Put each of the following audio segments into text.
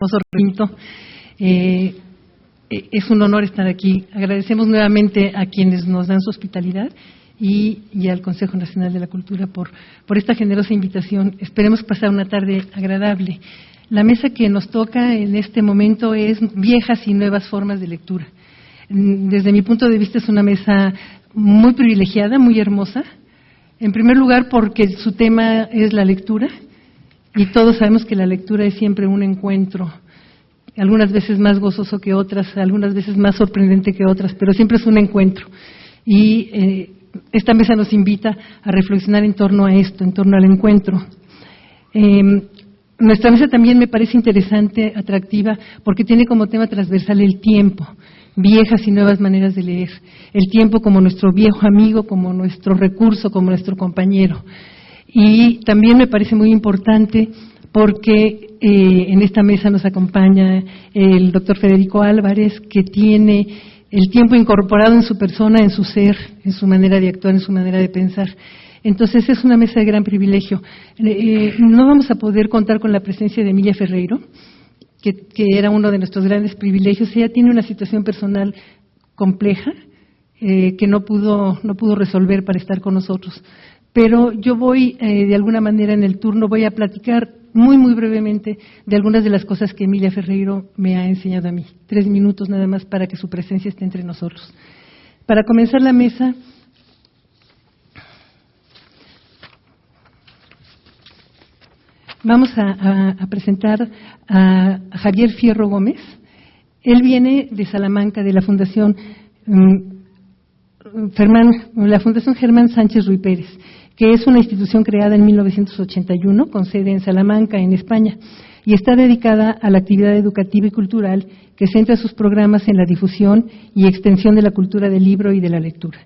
recinto. Es un honor estar aquí. Agradecemos nuevamente a quienes nos dan su hospitalidad y al Consejo Nacional de la Cultura por esta generosa invitación. Esperemos pasar una tarde agradable. La mesa que nos toca en este momento es viejas y nuevas formas de lectura. Desde mi punto de vista es una mesa muy privilegiada, muy hermosa. En primer lugar porque su tema es la lectura y todos sabemos que la lectura es siempre un encuentro, algunas veces más gozoso que otras, algunas veces más sorprendente que otras, pero siempre es un encuentro. Y esta mesa nos invita a reflexionar en torno a esto, en torno al encuentro. Nuestra mesa también me parece interesante, atractiva, porque tiene como tema transversal el tiempo, viejas y nuevas maneras de leer. El tiempo como nuestro viejo amigo, como nuestro recurso, como nuestro compañero. Y también me parece muy importante porque en esta mesa nos acompaña el doctor Federico Álvarez, que tiene el tiempo incorporado en su persona, en su ser, en su manera de actuar, en su manera de pensar. Entonces es una mesa de gran privilegio. No vamos a poder contar con la presencia de Emilia Ferreiro, que era uno de nuestros grandes privilegios. Ella tiene una situación personal compleja que no pudo resolver para estar con nosotros. Pero yo voy, de alguna manera, en el turno, voy a platicar muy, muy brevemente de algunas de las cosas que Emilia Ferreiro me ha enseñado a mí. 3 minutos nada más para que su presencia esté entre nosotros. Para comenzar la mesa, vamos a presentar a Javier Fierro Gómez. Él viene de Salamanca, de la Fundación Germán Sánchez Ruy Pérez, que es una institución creada en 1981 con sede en Salamanca, en España, y está dedicada a la actividad educativa y cultural que centra sus programas en la difusión y extensión de la cultura del libro y de la lectura.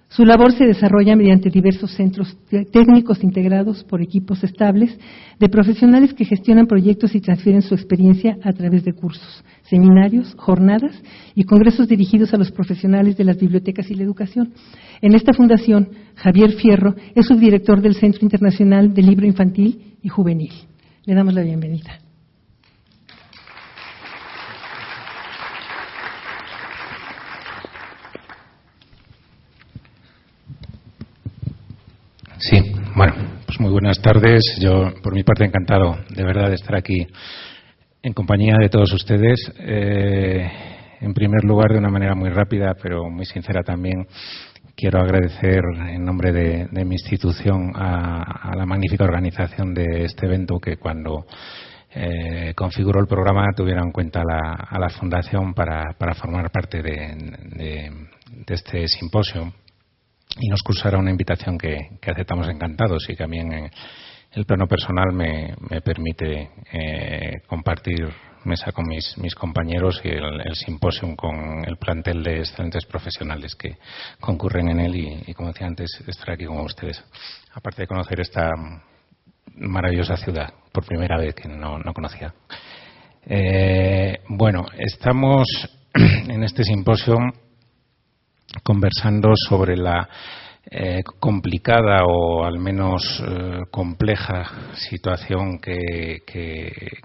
Su labor se desarrolla mediante diversos centros técnicos integrados por equipos estables de profesionales que gestionan proyectos y transfieren su experiencia a través de cursos, seminarios, jornadas y congresos dirigidos a los profesionales de las bibliotecas y la educación. En esta fundación, Javier Fierro es subdirector del Centro Internacional de Libro Infantil y Juvenil. Le damos la bienvenida. Sí, bueno, pues muy buenas tardes. Yo, por mi parte, encantado de verdad de estar aquí en compañía de todos ustedes. En primer lugar, de una manera muy rápida, pero muy sincera también, quiero agradecer en nombre de mi institución a la magnífica organización de este evento, que cuando configuró el programa tuviera en cuenta a la Fundación para formar parte de este simposio. Y nos cursara una invitación que aceptamos encantados y que a mí en el plano personal me permite compartir mesa con mis compañeros y el simposio con el plantel de excelentes profesionales que concurren en él y como decía antes, estar aquí con ustedes. Aparte de conocer esta maravillosa ciudad por primera vez que no conocía. Bueno, estamos en este simposio conversando sobre la complicada o al menos compleja situación que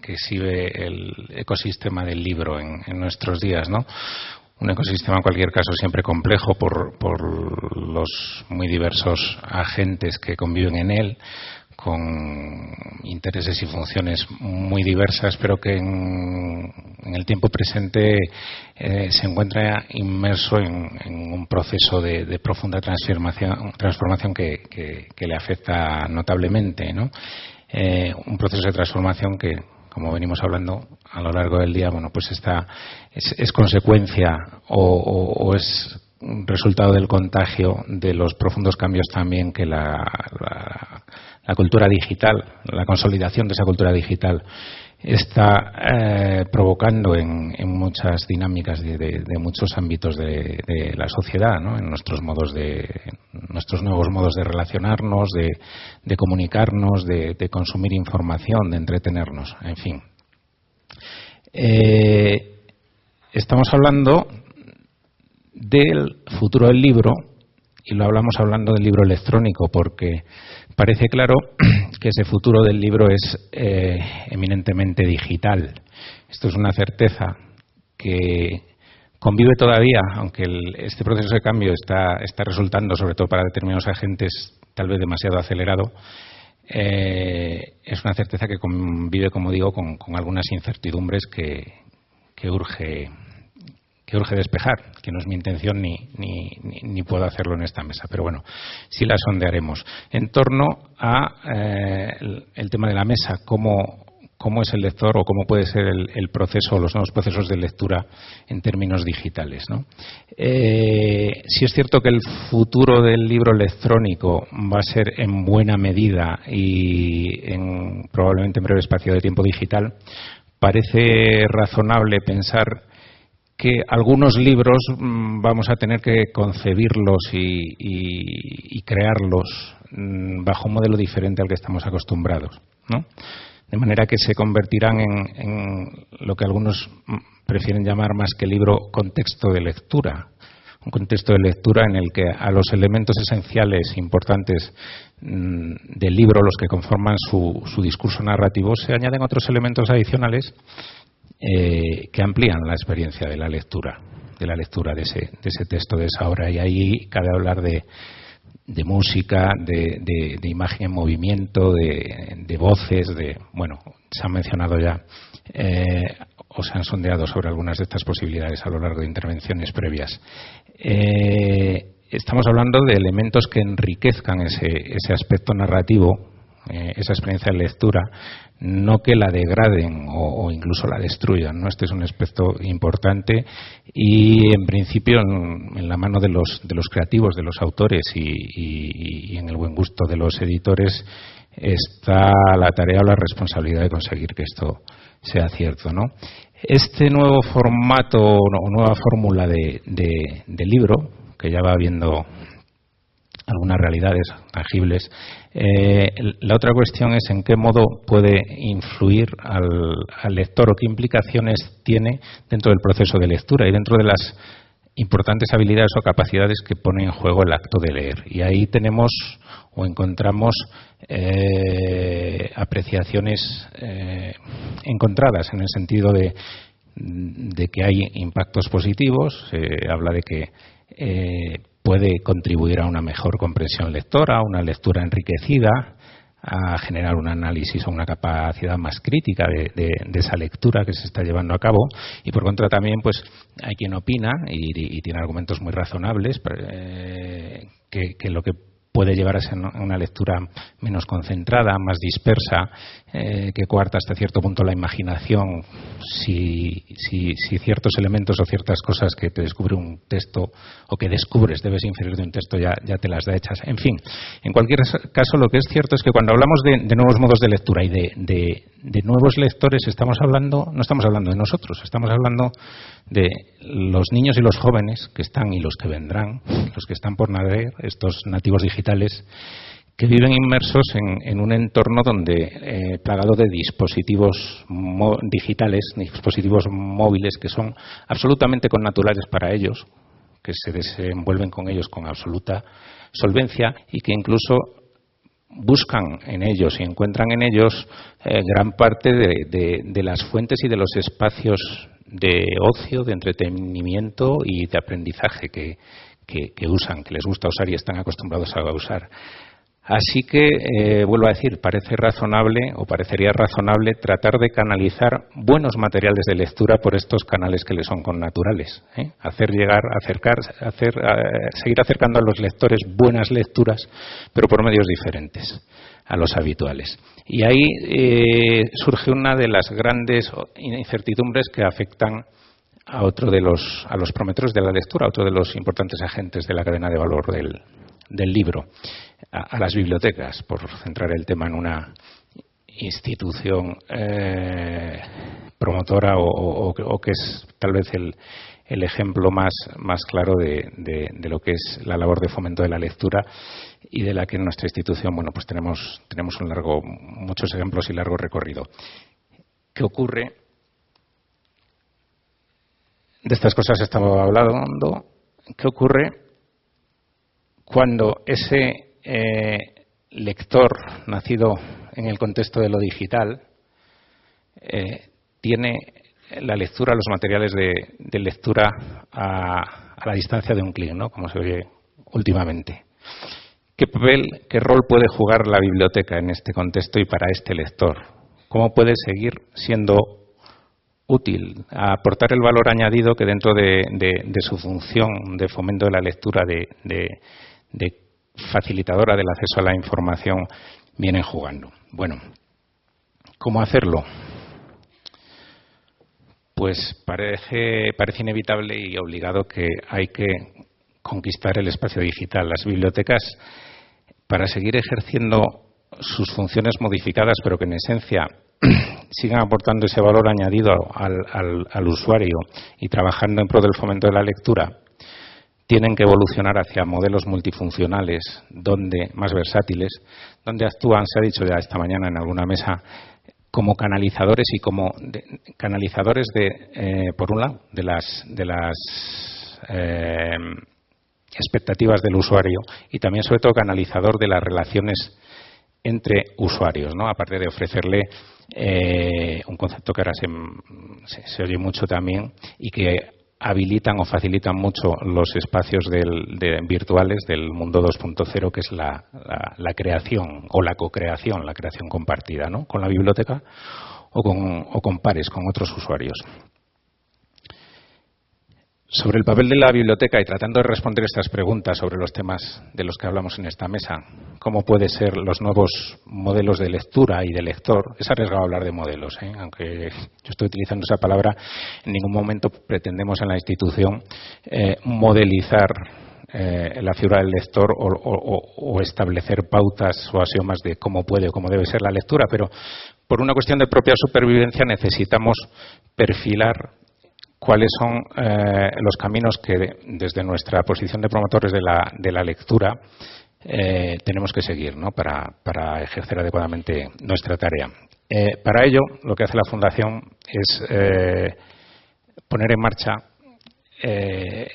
exhibe el ecosistema del libro en nuestros días, ¿no? Un ecosistema en cualquier caso siempre complejo por los muy diversos agentes que conviven en él, con intereses y funciones muy diversas, pero que en el tiempo presente se encuentra inmerso en un proceso de profunda transformación que le afecta notablemente, ¿no? Un proceso de transformación que, como venimos hablando a lo largo del día, bueno, pues es consecuencia o es resultado del contagio de los profundos cambios también que la cultura digital, la consolidación de esa cultura digital está provocando en muchas dinámicas de muchos ámbitos de la sociedad, ¿no? En nuestros nuevos modos de relacionarnos, de comunicarnos, de consumir información, de entretenernos, en fin. Estamos hablando del futuro del libro y lo hablamos hablando del libro electrónico, porque parece claro que ese futuro del libro es eminentemente digital. Esto es una certeza que convive todavía, aunque este proceso de cambio está resultando, sobre todo para determinados agentes, tal vez demasiado acelerado. Es una certeza que convive, como digo, con algunas incertidumbres que urge despejar, que no es mi intención ni puedo hacerlo en esta mesa, pero bueno, sí la sondearemos. En torno a el tema de la mesa, cómo es el lector o cómo puede ser el proceso o los nuevos procesos de lectura en términos digitales, ¿no? Sí es cierto que el futuro del libro electrónico va a ser en buena medida y probablemente en breve espacio de tiempo digital. Parece razonable pensar que algunos libros vamos a tener que concebirlos y crearlos bajo un modelo diferente al que estamos acostumbrados, ¿no? De manera que se convertirán en lo que algunos prefieren llamar, más que libro, contexto de lectura. Un contexto de lectura en el que a los elementos esenciales importantes del libro, los que conforman su discurso narrativo, se añaden otros elementos adicionales que amplían la experiencia de la lectura de ese texto, de esa obra. Y ahí cabe hablar de música, de imagen en movimiento, de voces, bueno, se han mencionado ya o se han sondeado sobre algunas de estas posibilidades a lo largo de intervenciones previas. Estamos hablando de elementos que enriquezcan ese aspecto narrativo, esa experiencia de lectura, no que la degraden o incluso la destruyan, ¿no? Este es un aspecto importante y, en principio, en la mano de los creativos, de los autores y en el buen gusto de los editores está la tarea o la responsabilidad de conseguir que esto sea cierto, ¿no? Este nuevo formato o nueva fórmula de libro, que ya va habiendo algunas realidades tangibles. La otra cuestión es en qué modo puede influir al lector o qué implicaciones tiene dentro del proceso de lectura y dentro de las importantes habilidades o capacidades que pone en juego el acto de leer. Y ahí tenemos o encontramos apreciaciones encontradas, en el sentido de que hay impactos positivos. Se habla de que puede contribuir a una mejor comprensión lectora, a una lectura enriquecida, a generar un análisis o una capacidad más crítica de esa lectura que se está llevando a cabo. Y por contra también, pues, hay quien opina y tiene argumentos muy razonables que lo que puede llevar a ser una lectura menos concentrada, más dispersa, que coarta hasta cierto punto la imaginación, si ciertos elementos o ciertas cosas que te descubre un texto o que descubres debes inferir de un texto ya te las da hechas. En fin, en cualquier caso, lo que es cierto es que cuando hablamos de nuevos modos de lectura y de nuevos lectores, no estamos hablando de nosotros, estamos hablando de los niños y los jóvenes que están y los que vendrán, los que están por nacer, estos nativos digitales, que viven inmersos en un entorno donde plagado de dispositivos digitales, dispositivos móviles que son absolutamente connaturales para ellos, que se desenvuelven con ellos con absoluta solvencia y que incluso buscan en ellos y encuentran en ellos gran parte de las fuentes y de los espacios de ocio, de entretenimiento y de aprendizaje que usan, que les gusta usar y están acostumbrados a usar. Así que, vuelvo a decir, parecería razonable tratar de canalizar buenos materiales de lectura por estos canales que les son connaturales, seguir acercando a los lectores buenas lecturas, pero por medios diferentes a los habituales. Y ahí surge una de las grandes incertidumbres que afectan a los prometedores de la lectura, a otro de los importantes agentes de la cadena de valor del libro, a las bibliotecas, por centrar el tema en una institución promotora o que es tal vez el ejemplo más claro de lo que es la labor de fomento de la lectura y de la que en nuestra institución, bueno, pues tenemos muchos ejemplos y largo recorrido. ¿Qué ocurre? De estas cosas estamos hablando. ¿Qué ocurre cuando ese lector nacido en el contexto de lo digital tiene la lectura, los materiales de lectura a la distancia de un clic, ¿no? Como se oye últimamente. ¿Qué papel, qué rol puede jugar la biblioteca en este contexto y para este lector? ¿Cómo puede seguir siendo útil, a aportar el valor añadido que dentro de su función de fomento de la lectura, de facilitadora del acceso a la información, vienen jugando? Bueno, ¿cómo hacerlo? Pues parece inevitable y obligado que hay que conquistar el espacio digital. Las bibliotecas, para seguir ejerciendo sus funciones modificadas, pero que en esencia sigan aportando ese valor añadido al usuario y trabajando en pro del fomento de la lectura, tienen que evolucionar hacia modelos multifuncionales, más versátiles, donde actúan, se ha dicho ya esta mañana en alguna mesa, como canalizadores y como canalizadores por un lado, de las expectativas del usuario y también, sobre todo, canalizador de las relaciones entre usuarios, ¿no? Aparte de ofrecerle un concepto que ahora se oye mucho también y que habilitan o facilitan mucho los espacios virtuales del mundo 2.0, que es la creación o la co-creación, la creación compartida, ¿no? Con la biblioteca o con pares, con otros usuarios. Sobre el papel de la biblioteca y tratando de responder estas preguntas sobre los temas de los que hablamos en esta mesa, cómo pueden ser los nuevos modelos de lectura y de lector, es arriesgado hablar de modelos, aunque yo estoy utilizando esa palabra, en ningún momento pretendemos en la institución modelizar la figura del lector o establecer pautas o axiomas de cómo puede o cómo debe ser la lectura, pero por una cuestión de propia supervivencia necesitamos perfilar cuáles son los caminos que desde nuestra posición de promotores de la lectura tenemos que seguir, ¿no? para ejercer adecuadamente nuestra tarea. Para ello, lo que hace la Fundación es poner en marcha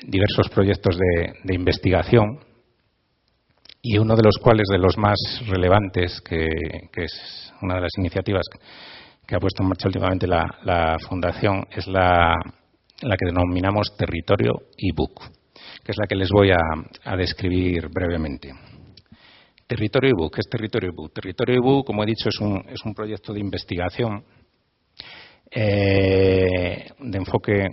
diversos proyectos de investigación, y uno de los cuales, de los más relevantes, que es una de las iniciativas que ha puesto en marcha últimamente la Fundación, es la que denominamos Territorio eBook, que es la que les voy a describir brevemente. Territorio eBook, ¿qué es Territorio eBook? Territorio eBook, como he dicho, es un proyecto de investigación de enfoque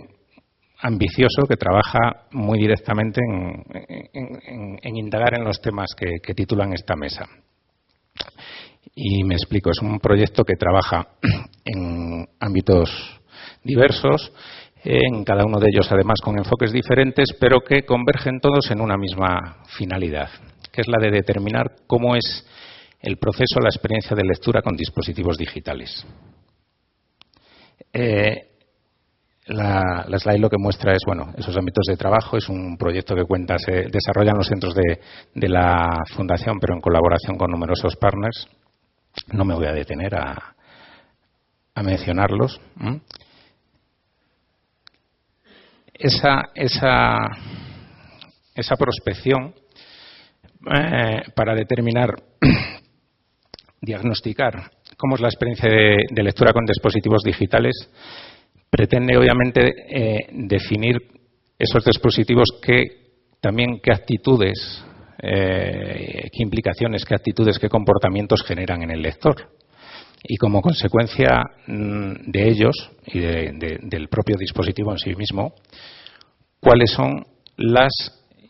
ambicioso que trabaja muy directamente en indagar en los temas que titulan esta mesa. Y me explico, es un proyecto que trabaja en ámbitos diversos, en cada uno de ellos además con enfoques diferentes, pero que convergen todos en una misma finalidad, que es la de determinar cómo es el proceso, la experiencia de lectura con dispositivos digitales. La slide lo que muestra es, bueno, esos ámbitos de trabajo. Es un proyecto que se desarrolla en los centros de la Fundación, pero en colaboración con numerosos partners. No me voy a detener a mencionarlos. Esa prospección para determinar, diagnosticar cómo es la experiencia de lectura con dispositivos digitales, pretende obviamente definir esos dispositivos qué actitudes, qué implicaciones, qué actitudes, qué comportamientos generan en el lector. Y como consecuencia de ellos y del propio dispositivo en sí mismo, cuáles son las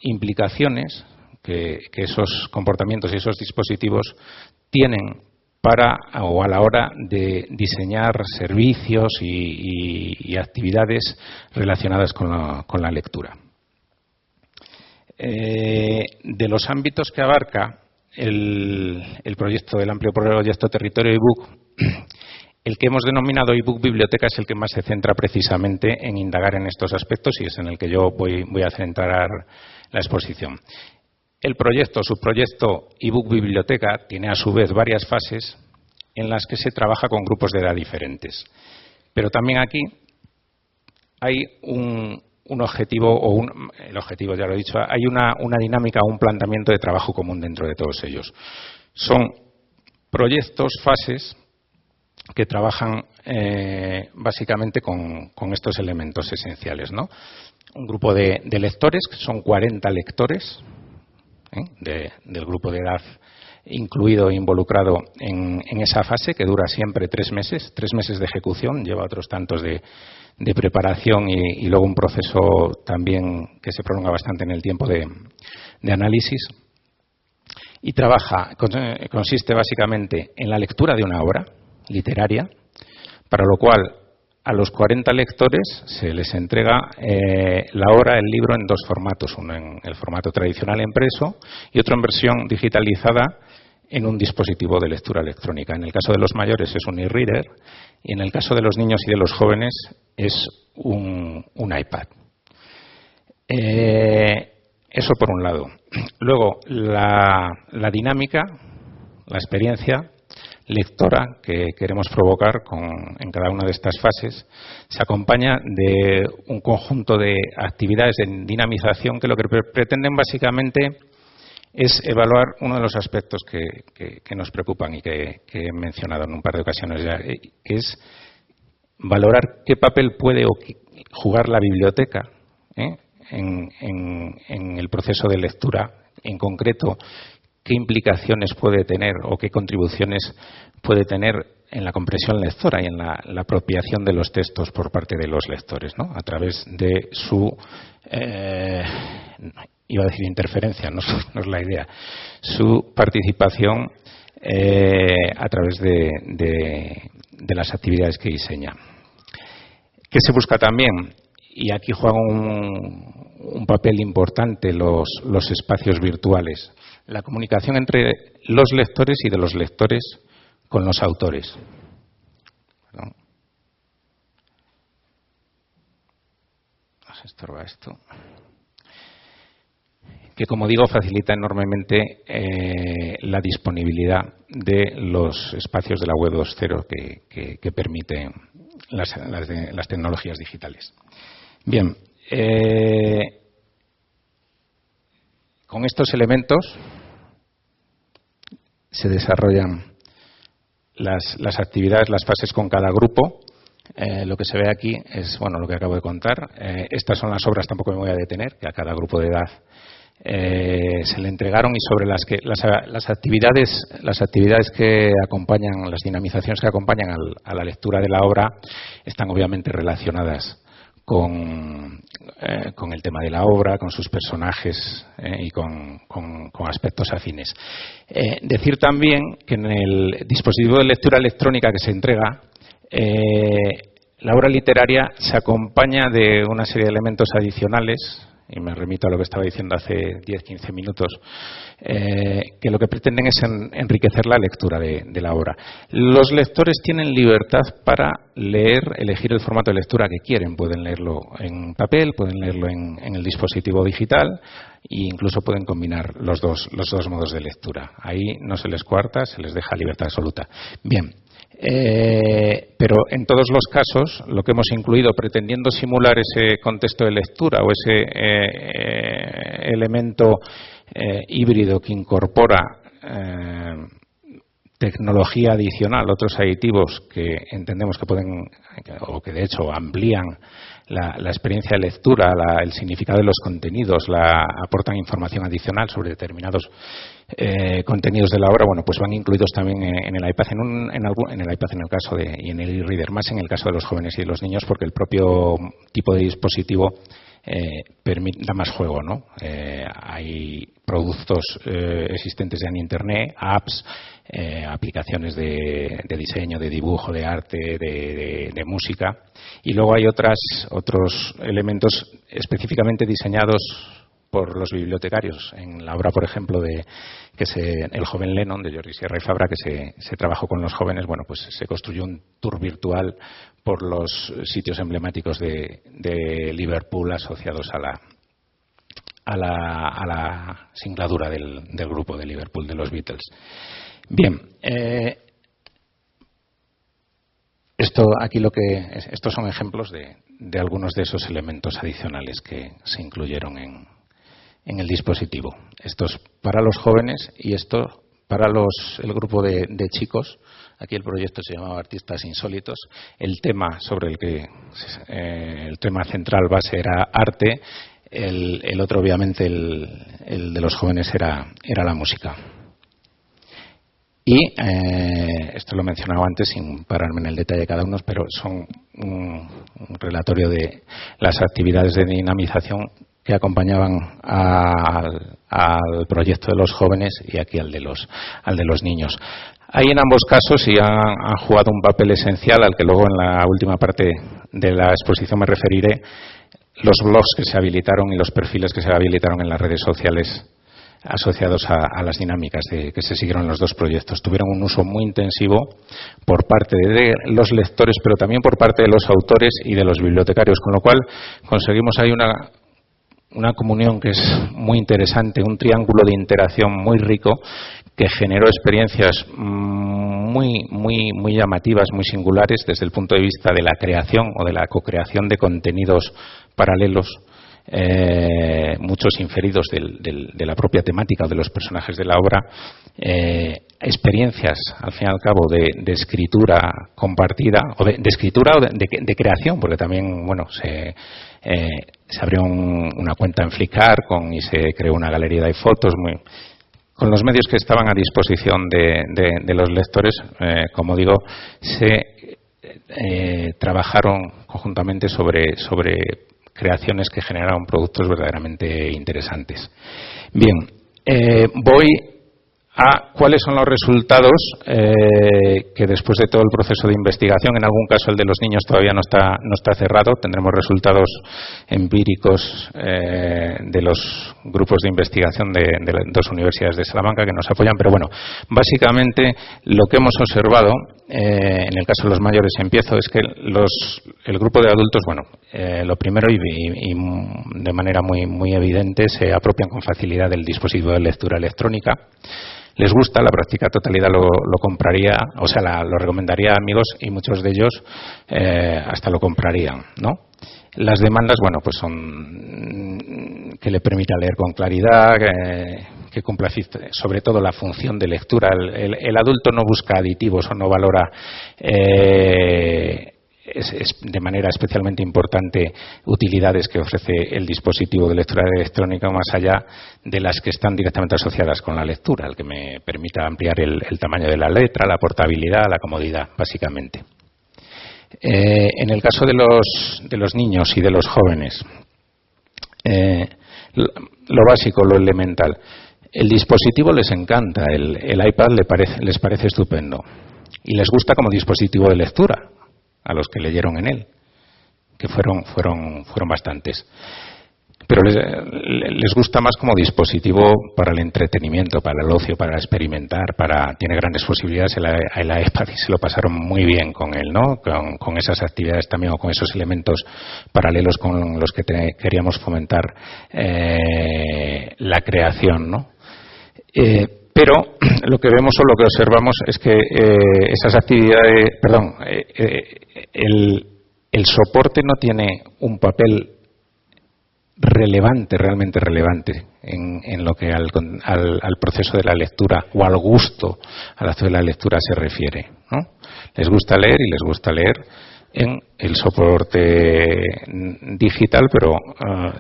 implicaciones que esos comportamientos y esos dispositivos tienen a la hora de diseñar servicios y actividades relacionadas con la lectura. De los ámbitos que abarca el amplio proyecto Territorio eBook, el que hemos denominado eBook Biblioteca es el que más se centra precisamente en indagar en estos aspectos y es en el que yo voy a centrar la exposición. El subproyecto eBook Biblioteca tiene a su vez varias fases en las que se trabaja con grupos de edad diferentes. Pero también aquí hay un un objetivo, el objetivo ya lo he dicho, hay una dinámica, un planteamiento de trabajo común dentro de todos ellos. Son proyectos, fases, que trabajan básicamente con estos elementos esenciales, ¿no? Un grupo de lectores, que son 40 lectores, del grupo de edad incluido e involucrado en esa fase, que dura siempre 3 meses, 3 meses de ejecución, lleva otros tantos de preparación y luego un proceso también que se prolonga bastante en el tiempo de análisis. Y consiste básicamente en la lectura de una obra literaria, para lo cual a los 40 lectores se les entrega la obra, el libro, en 2 formatos, uno en el formato tradicional impreso y otro en versión digitalizada en un dispositivo de lectura electrónica. En el caso de los mayores es un e-reader y en el caso de los niños y de los jóvenes es un iPad. Eso por un lado. Luego, la dinámica, la experiencia lectora que queremos provocar en cada una de estas fases se acompaña de un conjunto de actividades de dinamización que lo que pretenden básicamente es evaluar uno de los aspectos que nos preocupan y que he mencionado en un par de ocasiones ya, que es valorar qué papel puede jugar la biblioteca en el proceso de lectura, en concreto qué implicaciones puede tener o qué contribuciones puede tener en la comprensión lectora y en la apropiación de los textos por parte de los lectores, ¿no? A través de su, iba a decir interferencia, no es la idea, su participación a través de las actividades que diseña. ¿Qué se busca también? Y aquí juegan un papel importante los espacios virtuales. La comunicación entre los lectores y de los lectores con los autores. Perdón. Nos estorba esto. Que, como digo, facilita enormemente la disponibilidad de los espacios de la web 2.0 que permiten las tecnologías digitales. Bien, con estos elementos se desarrollan las actividades, las fases con cada grupo. Lo que se ve aquí es lo que acabo de contar. Estas son las obras, tampoco me voy a detener, que a cada grupo de edad se le entregaron y sobre las que las actividades que acompañan, las dinamizaciones que acompañan a la lectura de la obra están obviamente relacionadas con el tema de la obra, con sus personajes y con aspectos afines. Decir también que en el dispositivo de lectura electrónica que se entrega, la obra literaria se acompaña de una serie de elementos adicionales, y me remito a lo que estaba diciendo hace 10-15 minutos, que lo que pretenden es enriquecer la lectura de la obra. Los lectores tienen libertad para elegir el formato de lectura que quieren. Pueden leerlo en papel, pueden leerlo en el dispositivo digital e incluso pueden combinar los dos modos de lectura. Ahí no se les coarta, se les deja libertad absoluta. Bien. Pero en todos los casos lo que hemos incluido, pretendiendo simular ese contexto de lectura o ese elemento híbrido que incorpora tecnología adicional, otros aditivos que entendemos que pueden o que de hecho amplían la experiencia de lectura, el significado de los contenidos, aportan información adicional sobre determinados contenidos de la obra, pues van incluidos también en el iPad, en el iPad en el caso y en el e-reader, más en el caso de los jóvenes y de los niños, porque el propio tipo de dispositivo da más juego, ¿no? Hay productos existentes ya en Internet, apps, aplicaciones de diseño, de dibujo, de arte, de música, y luego hay otros elementos específicamente diseñados por los bibliotecarios. En la obra, por ejemplo, El joven Lennon, de Jordi Sierra y Fabra, que se trabajó con los jóvenes, pues se construyó un tour virtual por los sitios emblemáticos de Liverpool asociados a la singladura del grupo de Liverpool, de los Beatles. Bien, Estos son ejemplos de algunos de esos elementos adicionales que se incluyeron en el dispositivo. Esto es para los jóvenes y esto para el grupo de chicos. Aquí el proyecto se llamaba Artistas Insólitos. El tema el tema central base era arte. El otro, obviamente, el de los jóvenes era la música. Y esto lo he mencionado antes sin pararme en el detalle de cada uno, pero son un relatorio de las actividades de dinamización que acompañaban al proyecto de los jóvenes y aquí al de los niños. Ahí en ambos casos sí han jugado un papel esencial al que luego en la última parte de la exposición me referiré, los blogs que se habilitaron y los perfiles que se habilitaron en las redes sociales asociados a las dinámicas que se siguieron en los dos proyectos. Tuvieron un uso muy intensivo por parte de los lectores, pero también por parte de los autores y de los bibliotecarios, con lo cual conseguimos ahí una comunión que es muy interesante, un triángulo de interacción muy rico que generó experiencias muy llamativas, muy singulares desde el punto de vista de la creación o de la co-creación de contenidos paralelos, muchos inferidos de la propia temática o de los personajes de la obra, experiencias, al fin y al cabo, de escritura compartida, o de escritura o de creación, porque también, bueno, se abrió una cuenta en Flickr y se creó una galería de fotos con los medios que estaban a disposición de los lectores. Como digo, se trabajaron conjuntamente sobre creaciones que generaron productos verdaderamente interesantes. Bien, voy a cuáles son los resultados que después de todo el proceso de investigación, en algún caso el de los niños todavía no está cerrado, tendremos resultados empíricos de los grupos de investigación de dos universidades de Salamanca que nos apoyan, pero bueno, básicamente lo que hemos observado, en el caso de los mayores empiezo, es que el grupo de adultos, bueno, lo primero y de manera muy evidente, se apropian con facilidad del dispositivo de lectura electrónica. Les gusta, la práctica totalidad lo compraría, o sea, lo recomendaría a amigos y muchos de ellos hasta lo comprarían, ¿no? Las demandas, bueno, pues son que le permita leer con claridad, que cumpla sobre todo la función de lectura. El adulto no busca aditivos o no valora es de manera especialmente importante utilidades que ofrece el dispositivo de lectura electrónica más allá de las que están directamente asociadas con la lectura, el que me permita ampliar el tamaño de la letra, la portabilidad, la comodidad, básicamente. En el caso de los niños y de los jóvenes, lo básico, lo elemental, el dispositivo les encanta, el iPad les parece estupendo y les gusta como dispositivo de lectura a los que leyeron en él, que fueron bastantes. Pero les gusta más como dispositivo para el entretenimiento, para el ocio, para experimentar, tiene grandes posibilidades el iPad y se lo pasaron muy bien con él, ¿no? Con esas actividades también o con esos elementos paralelos con los que queríamos fomentar la creación, ¿no? Pero lo que vemos o lo que observamos es que esas actividades, el soporte no tiene un papel realmente relevante en lo que al proceso de la lectura o al gusto al acto de la lectura se refiere, ¿no? Les gusta leer y les gusta leer en el soporte digital, pero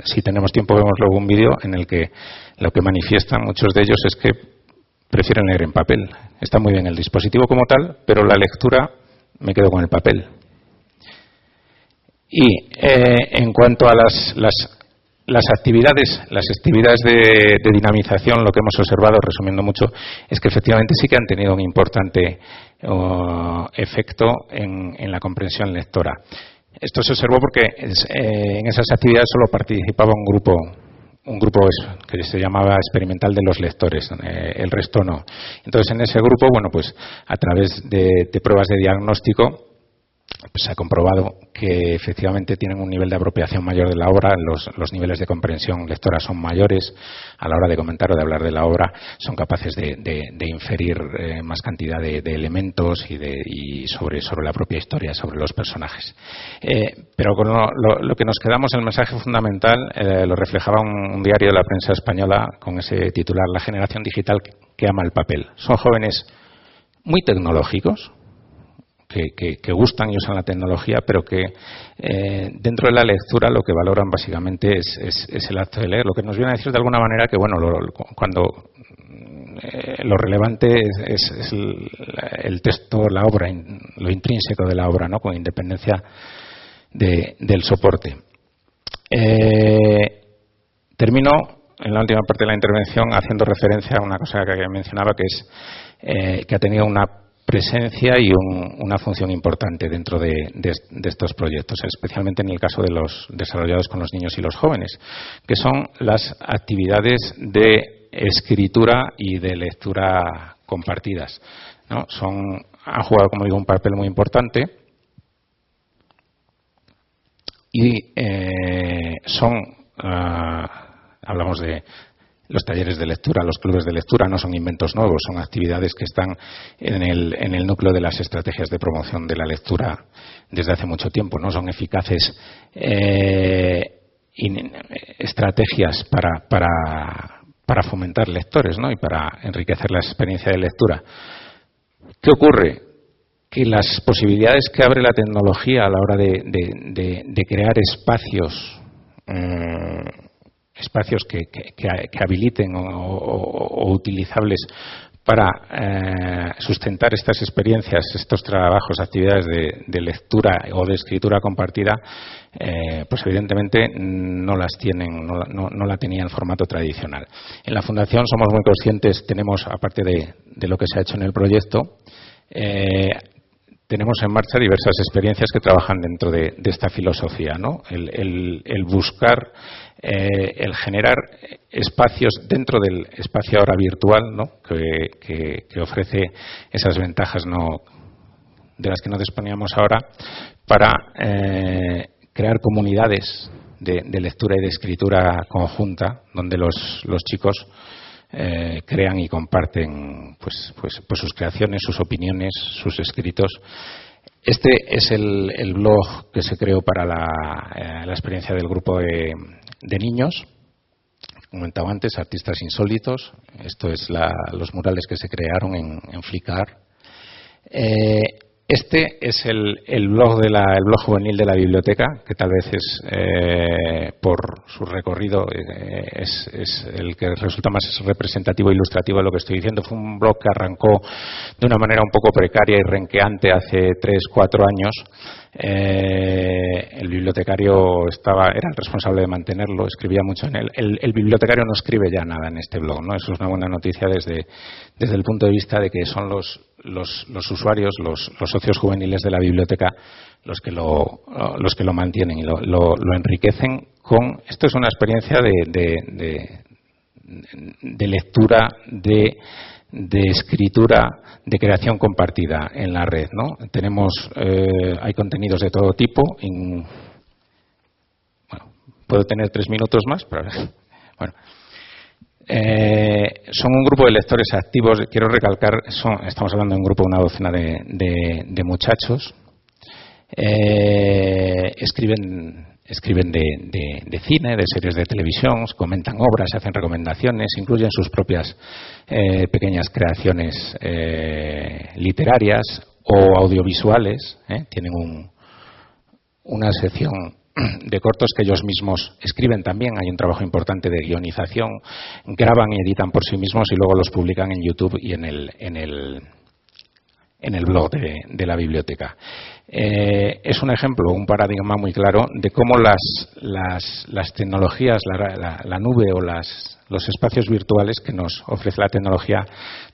si tenemos tiempo vemos luego un vídeo en el que lo que manifiestan muchos de ellos es que prefieren leer en papel. Está muy bien el dispositivo como tal, pero la lectura me quedo con el papel. Y en cuanto a las actividades de dinamización, lo que hemos observado, resumiendo mucho, es que efectivamente sí que han tenido un importante efecto en la comprensión lectora. Esto se observó porque en esas actividades solo participaba un grupo que se llamaba experimental de los lectores, el resto no. Entonces en ese grupo, bueno, pues a través de pruebas de diagnóstico pues se ha comprobado que efectivamente tienen un nivel de apropiación mayor de la obra, los niveles de comprensión lectora son mayores, a la hora de comentar o de hablar de la obra son capaces de inferir más cantidad de elementos y sobre la propia historia, sobre los personajes. Pero con lo que nos quedamos, el mensaje fundamental lo reflejaba un diario de la prensa española con ese titular: La generación digital que ama el papel. Son jóvenes muy tecnológicos, que gustan y usan la tecnología, pero que dentro de la lectura lo que valoran básicamente es el acto de leer. Lo que nos viene a decir de alguna manera que, bueno, cuando lo relevante es el texto, la obra, lo intrínseco de la obra, ¿no?, con independencia del soporte. Termino en la última parte de la intervención haciendo referencia a una cosa que mencionaba, que es que ha tenido una presencia y una función importante dentro de estos proyectos, especialmente en el caso de los desarrollados con los niños y los jóvenes, que son las actividades de escritura y de lectura compartidas, ¿no? Han jugado, como digo, un papel muy importante y hablamos de los talleres de lectura, los clubes de lectura, no son inventos nuevos, son actividades que están en el núcleo de las estrategias de promoción de la lectura desde hace mucho tiempo, ¿no? Son eficaces estrategias para fomentar lectores, ¿no?, y para enriquecer la experiencia de lectura. ¿Qué ocurre? Que las posibilidades que abre la tecnología a la hora de crear espacios que habiliten o utilizables para sustentar estas experiencias, estos trabajos, actividades de lectura o de escritura compartida, pues evidentemente no las tienen, no la tenía en formato tradicional. En la Fundación somos muy conscientes, tenemos, aparte de lo que se ha hecho en el proyecto, tenemos en marcha diversas experiencias que trabajan dentro de esta filosofía, ¿no? El buscar, el generar espacios dentro del espacio ahora virtual, ¿no?, que ofrece esas ventajas de las que no disponíamos ahora, para crear comunidades de lectura y de escritura conjunta, donde los chicos crean y comparten pues sus creaciones, sus opiniones, sus escritos. Este es el blog que se creó para la experiencia del grupo de niños. Comentaba antes, Artistas Insólitos. Esto es los murales que se crearon en Flickr. Este es el blog el blog juvenil de la biblioteca, que tal vez por su recorrido es el que resulta más representativo e ilustrativo de lo que estoy diciendo. Fue un blog que arrancó de una manera un poco precaria y renqueante hace 3-4 años. El bibliotecario era el responsable de mantenerlo, escribía mucho en él. El bibliotecario no escribe ya nada en este blog, ¿no? Eso es una buena noticia desde el punto de vista de que son los usuarios, los socios juveniles de la biblioteca los que lo mantienen y lo enriquecen con. Esto es una experiencia de lectura, de escritura, de creación compartida en la red, ¿no? Hay contenidos de todo tipo. Puedo tener 3 minutos más para ver. Bueno. Son un grupo de lectores activos. Quiero recalcar, estamos hablando de un grupo de una docena de muchachos. Escriben de cine, de series de televisión, comentan obras, hacen recomendaciones, incluyen sus propias pequeñas creaciones literarias o audiovisuales. Tienen una sección de cortos que ellos mismos escriben también. Hay un trabajo importante de guionización, graban y editan por sí mismos y luego los publican en YouTube y en el blog de la biblioteca. Es un ejemplo, un paradigma muy claro de cómo las tecnologías, la nube o los espacios virtuales que nos ofrece la tecnología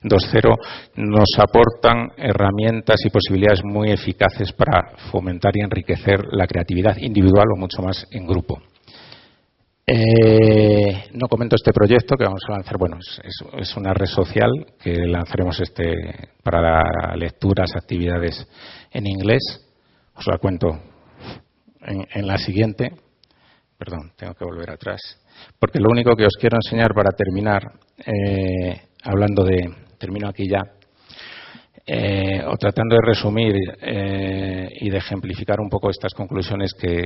2.0 nos aportan herramientas y posibilidades muy eficaces para fomentar y enriquecer la creatividad individual o mucho más en grupo. No comento este proyecto que vamos a lanzar. Bueno, es una red social que lanzaremos para lecturas, actividades en inglés. Os la cuento en la siguiente. Perdón, tengo que volver atrás. Porque lo único que os quiero enseñar para terminar, termino aquí ya, o tratando de resumir y de ejemplificar un poco estas conclusiones que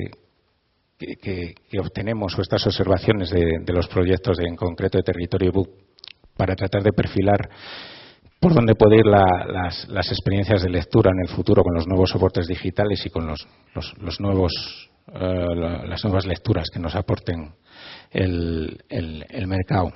obtenemos o estas observaciones de los proyectos en concreto de Territorio ebook, para tratar de perfilar por dónde pueden ir las experiencias de lectura en el futuro con los nuevos soportes digitales y con las nuevas lecturas que nos aporten el mercado.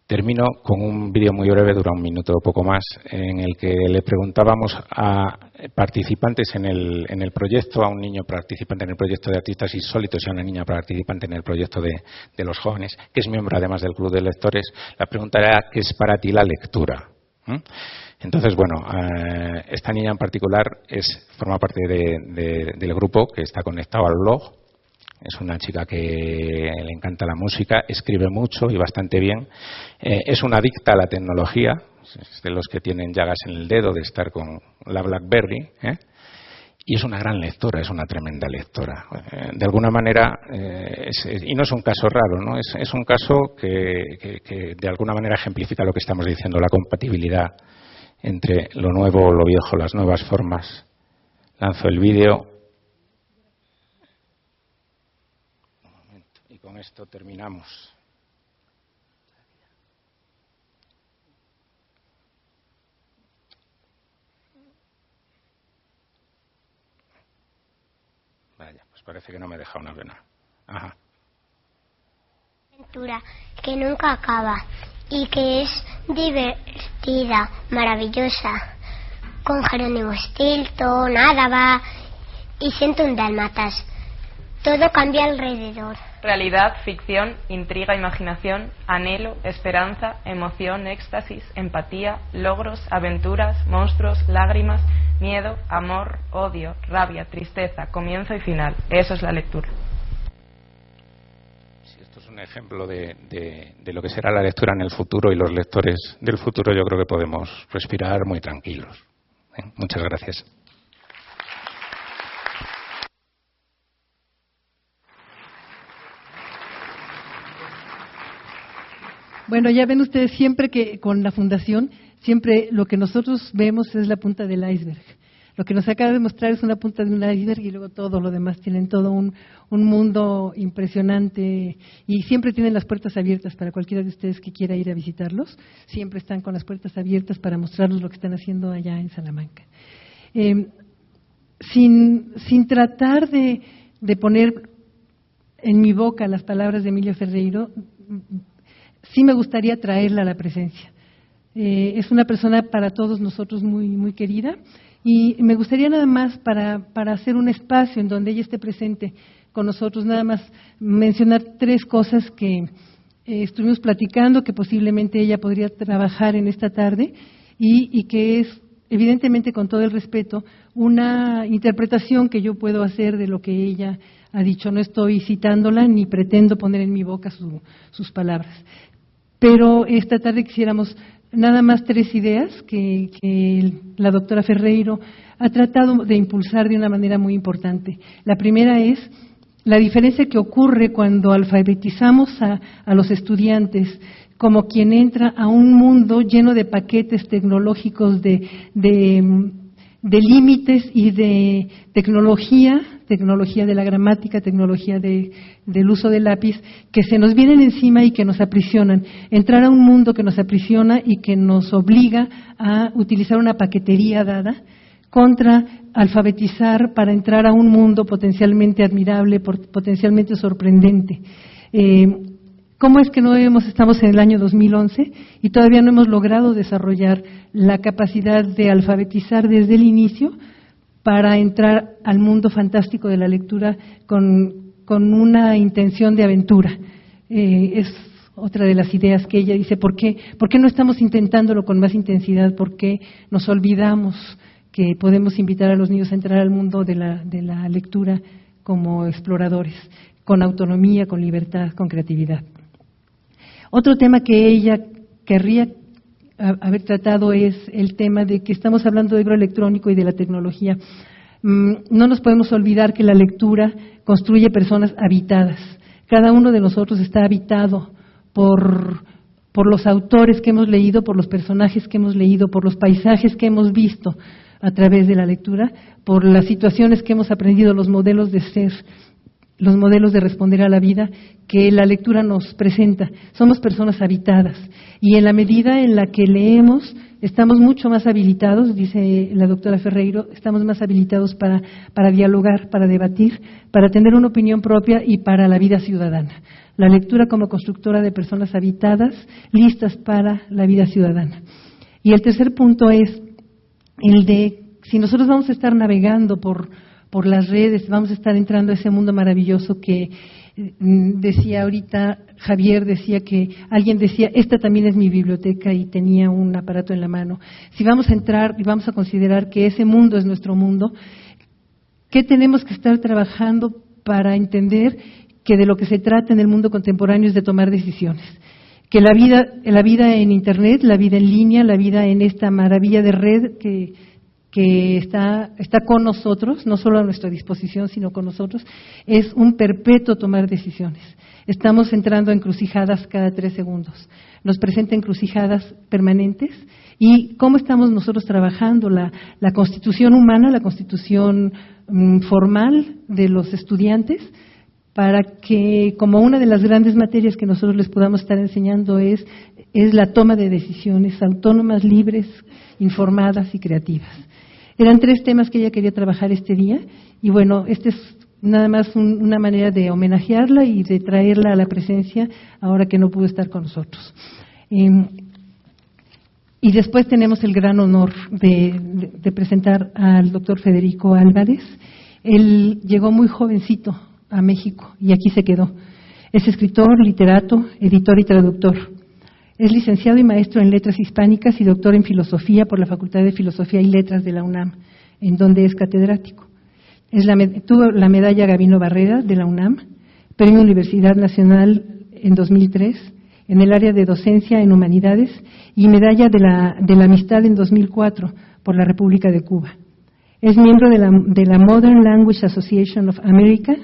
Termino con un vídeo muy breve, dura 1 minuto o poco más, en el que le preguntábamos a participantes en el proyecto, a un niño participante en el proyecto de Artistas Insólitos y a una niña participante en el proyecto de los jóvenes, que es miembro además del Club de Lectores. La pregunta era: ¿qué es para ti la lectura? Entonces, bueno, esta niña en particular forma parte del grupo que está conectado al blog. Es una chica que le encanta la música, escribe mucho y bastante bien. Es una adicta a la tecnología, es de los que tienen llagas en el dedo de estar con la BlackBerry, y es una gran lectora, es una tremenda lectora. De alguna manera, y no es un caso raro, ¿no? Es un caso que de alguna manera ejemplifica lo que estamos diciendo, la compatibilidad entre lo nuevo o lo viejo, las nuevas formas. Lanzo el vídeo. Y con esto terminamos. Vaya, pues parece que no me deja una pena. Ajá. Aventura que nunca acaba y que es divertida, maravillosa, con Jerónimo Stilton, Ádava y 101 dálmatas. Todo cambia alrededor. Realidad, ficción, intriga, imaginación, anhelo, esperanza, emoción, éxtasis, empatía, logros, aventuras, monstruos, lágrimas, miedo, amor, odio, rabia, tristeza, comienzo y final. Eso es la lectura. Esto es un ejemplo de lo que será la lectura en el futuro, y los lectores del futuro yo creo que podemos respirar muy tranquilos. Muchas gracias. Bueno, ya ven ustedes siempre que con la Fundación, siempre lo que nosotros vemos es la punta del iceberg. Lo que nos acaba de mostrar es una punta de un iceberg y luego todo lo demás. Tienen todo un mundo impresionante y siempre tienen las puertas abiertas para cualquiera de ustedes que quiera ir a visitarlos. Siempre están con las puertas abiertas para mostrarnos lo que están haciendo allá en Salamanca. Sin tratar de poner en mi boca las palabras de Emilio Ferreiro, sí me gustaría traerla a la presencia. Es una persona para todos nosotros muy, muy querida, y me gustaría nada más para hacer un espacio en donde ella esté presente con nosotros, nada más mencionar 3 cosas que estuvimos platicando, que posiblemente ella podría trabajar en esta tarde y que es, evidentemente, con todo el respeto, una interpretación que yo puedo hacer de lo que ella ha dicho. No estoy citándola ni pretendo poner en mi boca sus palabras. Pero esta tarde quisiéramos nada más 3 ideas que la doctora Ferreiro ha tratado de impulsar de una manera muy importante. La primera es la diferencia que ocurre cuando alfabetizamos a los estudiantes como quien entra a un mundo lleno de paquetes tecnológicos, de límites y de tecnología de la gramática, tecnología del uso del lápiz, que se nos vienen encima y que nos aprisionan. Entrar a un mundo que nos aprisiona y que nos obliga a utilizar una paquetería dada, contra alfabetizar para entrar a un mundo potencialmente admirable, potencialmente sorprendente. ¿Cómo es que estamos en el año 2011 y todavía no hemos logrado desarrollar la capacidad de alfabetizar desde el inicio para entrar al mundo fantástico de la lectura con una intención de aventura? Es otra de las ideas que ella dice. ¿Por qué no estamos intentándolo con más intensidad? ¿Por qué nos olvidamos que podemos invitar a los niños a entrar al mundo de la lectura como exploradores, con autonomía, con libertad, con creatividad? Otro tema que ella querría haber tratado es el tema de que estamos hablando de libro electrónico y de la tecnología. No nos podemos olvidar que la lectura construye personas habitadas. Cada uno de nosotros está habitado por los autores que hemos leído, por los personajes que hemos leído, por los paisajes que hemos visto a través de la lectura, por las situaciones que hemos aprendido, los modelos de ser, los modelos de responder a la vida que la lectura nos presenta. Somos personas habitadas y en la medida en la que leemos estamos mucho más habilitados, dice la doctora Ferreiro, estamos más habilitados para dialogar, para debatir, para tener una opinión propia y para la vida ciudadana. La lectura como constructora de personas habitadas, listas para la vida ciudadana. Y el tercer punto es el de, si nosotros vamos a estar navegando por las redes, vamos a estar entrando a ese mundo maravilloso que decía ahorita, Javier decía que, alguien decía, esta también es mi biblioteca y tenía un aparato en la mano. Si vamos a entrar y vamos a considerar que ese mundo es nuestro mundo, ¿qué tenemos que estar trabajando para entender que de lo que se trata en el mundo contemporáneo es de tomar decisiones? Que la vida en Internet, la vida en línea, la vida en esta maravilla de red que está con nosotros, no solo a nuestra disposición, sino con nosotros, es un perpetuo tomar decisiones. Estamos entrando a encrucijadas cada 3 segundos. Nos presenta encrucijadas permanentes. ¿Y cómo estamos nosotros trabajando la constitución humana, la constitución formal de los estudiantes, para que, como una de las grandes materias que nosotros les podamos estar enseñando es la toma de decisiones autónomas, libres, informadas y creativas? Eran 3 temas que ella quería trabajar este día y bueno, este es nada más una manera de homenajearla y de traerla a la presencia ahora que no pudo estar con nosotros. Y después tenemos el gran honor de presentar al doctor Federico Álvarez. Él llegó muy jovencito a México y aquí se quedó. Es escritor, literato, editor y traductor. Es licenciado y maestro en Letras Hispánicas y doctor en Filosofía por la Facultad de Filosofía y Letras de la UNAM, en donde es catedrático. Tuvo la medalla Gabino Barrera de la UNAM, Premio Universidad Nacional en 2003, en el área de docencia en Humanidades, y medalla de la Amistad en 2004 por la República de Cuba. Es miembro de la Modern Language Association of America,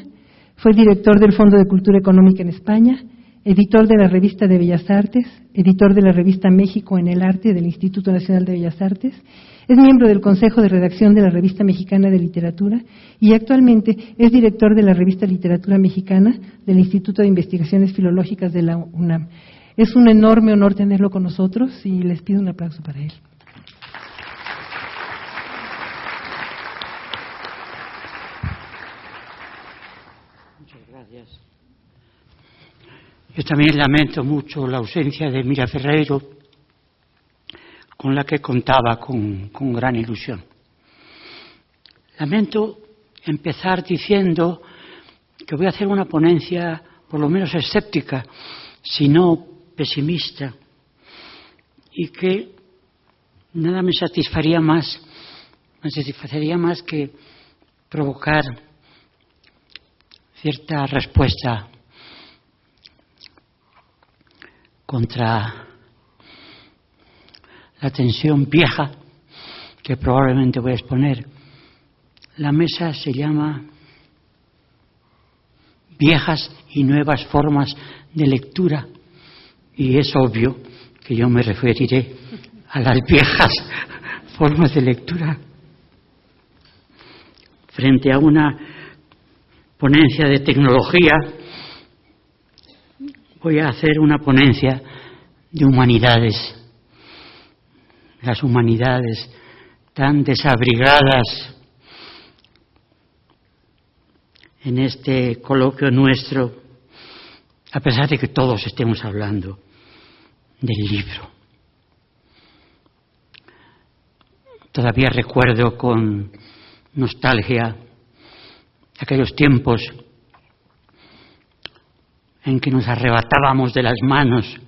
fue director del Fondo de Cultura Económica en España, editor de la Revista de Bellas Artes, editor de la revista México en el Arte del Instituto Nacional de Bellas Artes, es miembro del Consejo de Redacción de la Revista Mexicana de Literatura y actualmente es director de la Revista Literatura Mexicana del Instituto de Investigaciones Filológicas de la UNAM. Es un enorme honor tenerlo con nosotros y les pido un aplauso para él. Muchas gracias. Yo también lamento mucho la ausencia de Mira Ferreiro, con la que contaba con gran ilusión. Lamento empezar diciendo que voy a hacer una ponencia por lo menos escéptica, si no pesimista, y que nada me satisfacería más que provocar cierta respuesta contra la tensión vieja que probablemente voy a exponer. La mesa se llama Viejas y Nuevas Formas de Lectura y es obvio que yo me referiré a las viejas formas de lectura. Frente a una ponencia de tecnología, voy a hacer una ponencia de humanidades. Las humanidades tan desabrigadas en este coloquio nuestro, a pesar de que todos estemos hablando del libro. Todavía recuerdo con nostalgia aquellos tiempos en que nos arrebatábamos de las manos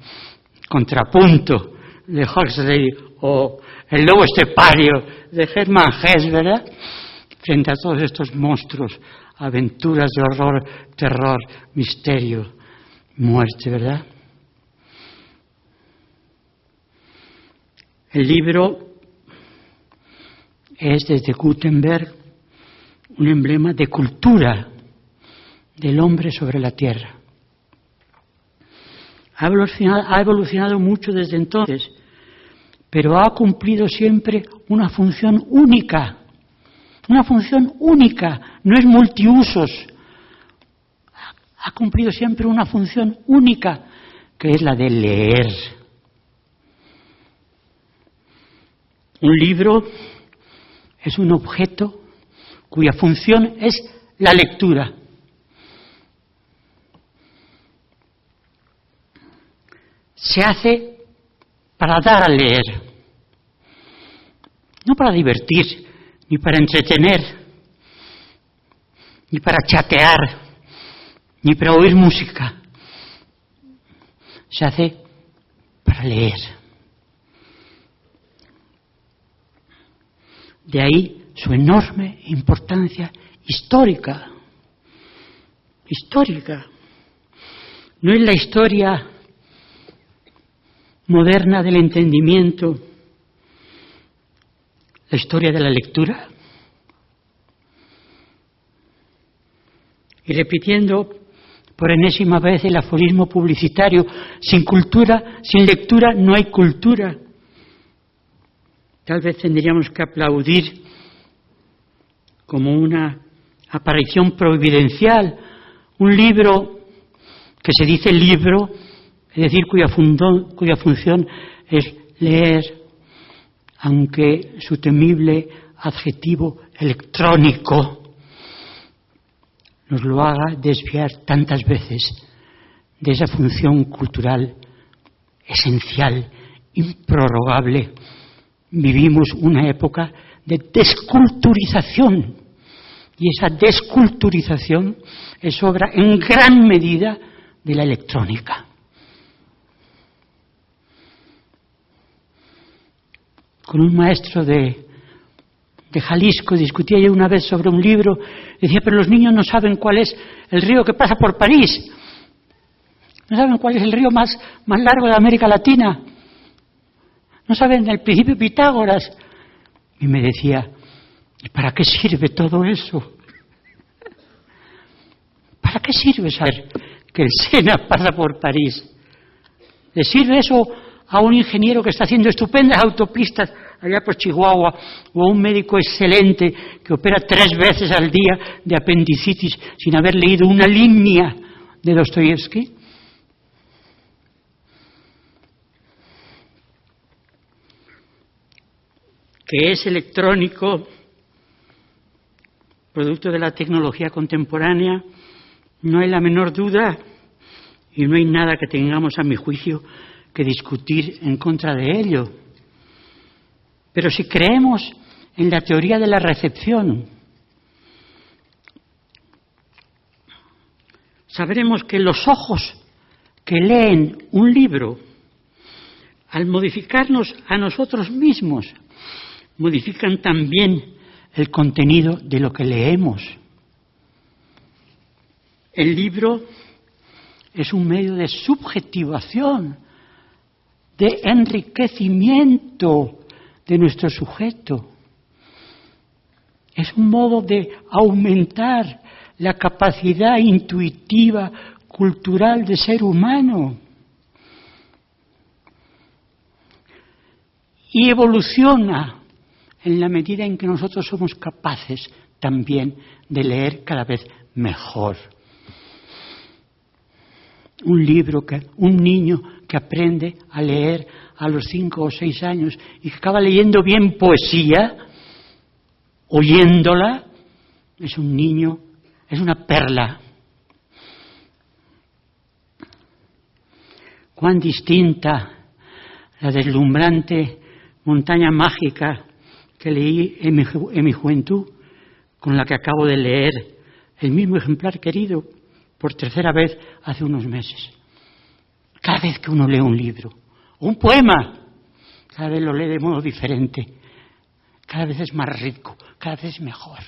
Contrapunto de Huxley o El lobo estepario de Hermann Hesse, ¿verdad? Frente a todos estos monstruos, aventuras de horror, terror, misterio, muerte, ¿verdad? El libro es, desde Gutenberg, un emblema de cultura del hombre sobre la tierra. Ha evolucionado mucho desde entonces, pero ha cumplido siempre una función única. Una función única, no es multiusos. Ha cumplido siempre una función única, que es la de leer. Un libro es un objeto cuya función es la lectura. Se hace para dar a leer, no para divertir, ni para entretener, ni para chatear, ni para oír música. Se hace para leer. De ahí su enorme importancia histórica. Histórica. No es la historia moderna del entendimiento, la historia de la lectura. Y repitiendo por enésima vez el aforismo publicitario, sin cultura, sin lectura no hay cultura. Tal vez tendríamos que aplaudir como una aparición providencial un libro que se dice libro, es decir, cuya función es leer, aunque su temible adjetivo electrónico nos lo haga desviar tantas veces de esa función cultural esencial, improrrogable. Vivimos una época de desculturización, y esa desculturización es obra en gran medida de la electrónica. Con un maestro de Jalisco discutía yo una vez sobre un libro, decía, pero los niños no saben cuál es el río que pasa por París, no saben cuál es el río más largo de América Latina, no saben el principio de Pitágoras. Y me decía, ¿y para qué sirve todo eso? ¿Para qué sirve saber que el Sena pasa por París? ¿Le sirve eso a un ingeniero que está haciendo estupendas autopistas allá por Chihuahua, o a un médico excelente que opera 3 veces al día de apendicitis sin haber leído una línea de Dostoyevsky? Que es electrónico, producto de la tecnología contemporánea, no hay la menor duda, y no hay nada que tengamos, a mi juicio, que discutir en contra de ello. Pero si creemos en la teoría de la recepción, sabremos que los ojos que leen un libro, al modificarnos a nosotros mismos, modifican también el contenido de lo que leemos. El libro es un medio de subjetivación, de enriquecimiento de nuestro sujeto. Es un modo de aumentar la capacidad intuitiva, cultural de ser humano. Y evoluciona en la medida en que nosotros somos capaces también de leer cada vez mejor. Un niño que aprende a leer a los 5 o 6 años y que acaba leyendo bien poesía, oyéndola, es un niño, es una perla. Cuán distinta la deslumbrante montaña mágica que leí en mi juventud con la que acabo de leer el mismo ejemplar querido por 3ª vez hace unos meses. Cada vez que uno lee un libro o un poema, cada vez lo lee de modo diferente, cada vez es más rico, cada vez es mejor.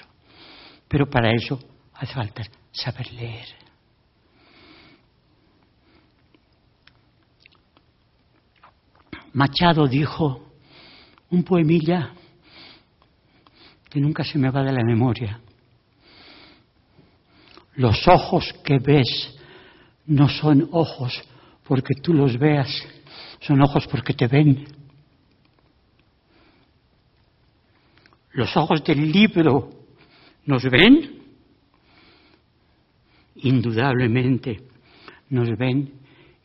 Pero para eso hace falta saber leer. Machado dijo un poemilla que nunca se me va de la memoria. Los ojos que ves no son ojos porque tú los veas, son ojos porque te ven. Los ojos del libro nos ven, indudablemente nos ven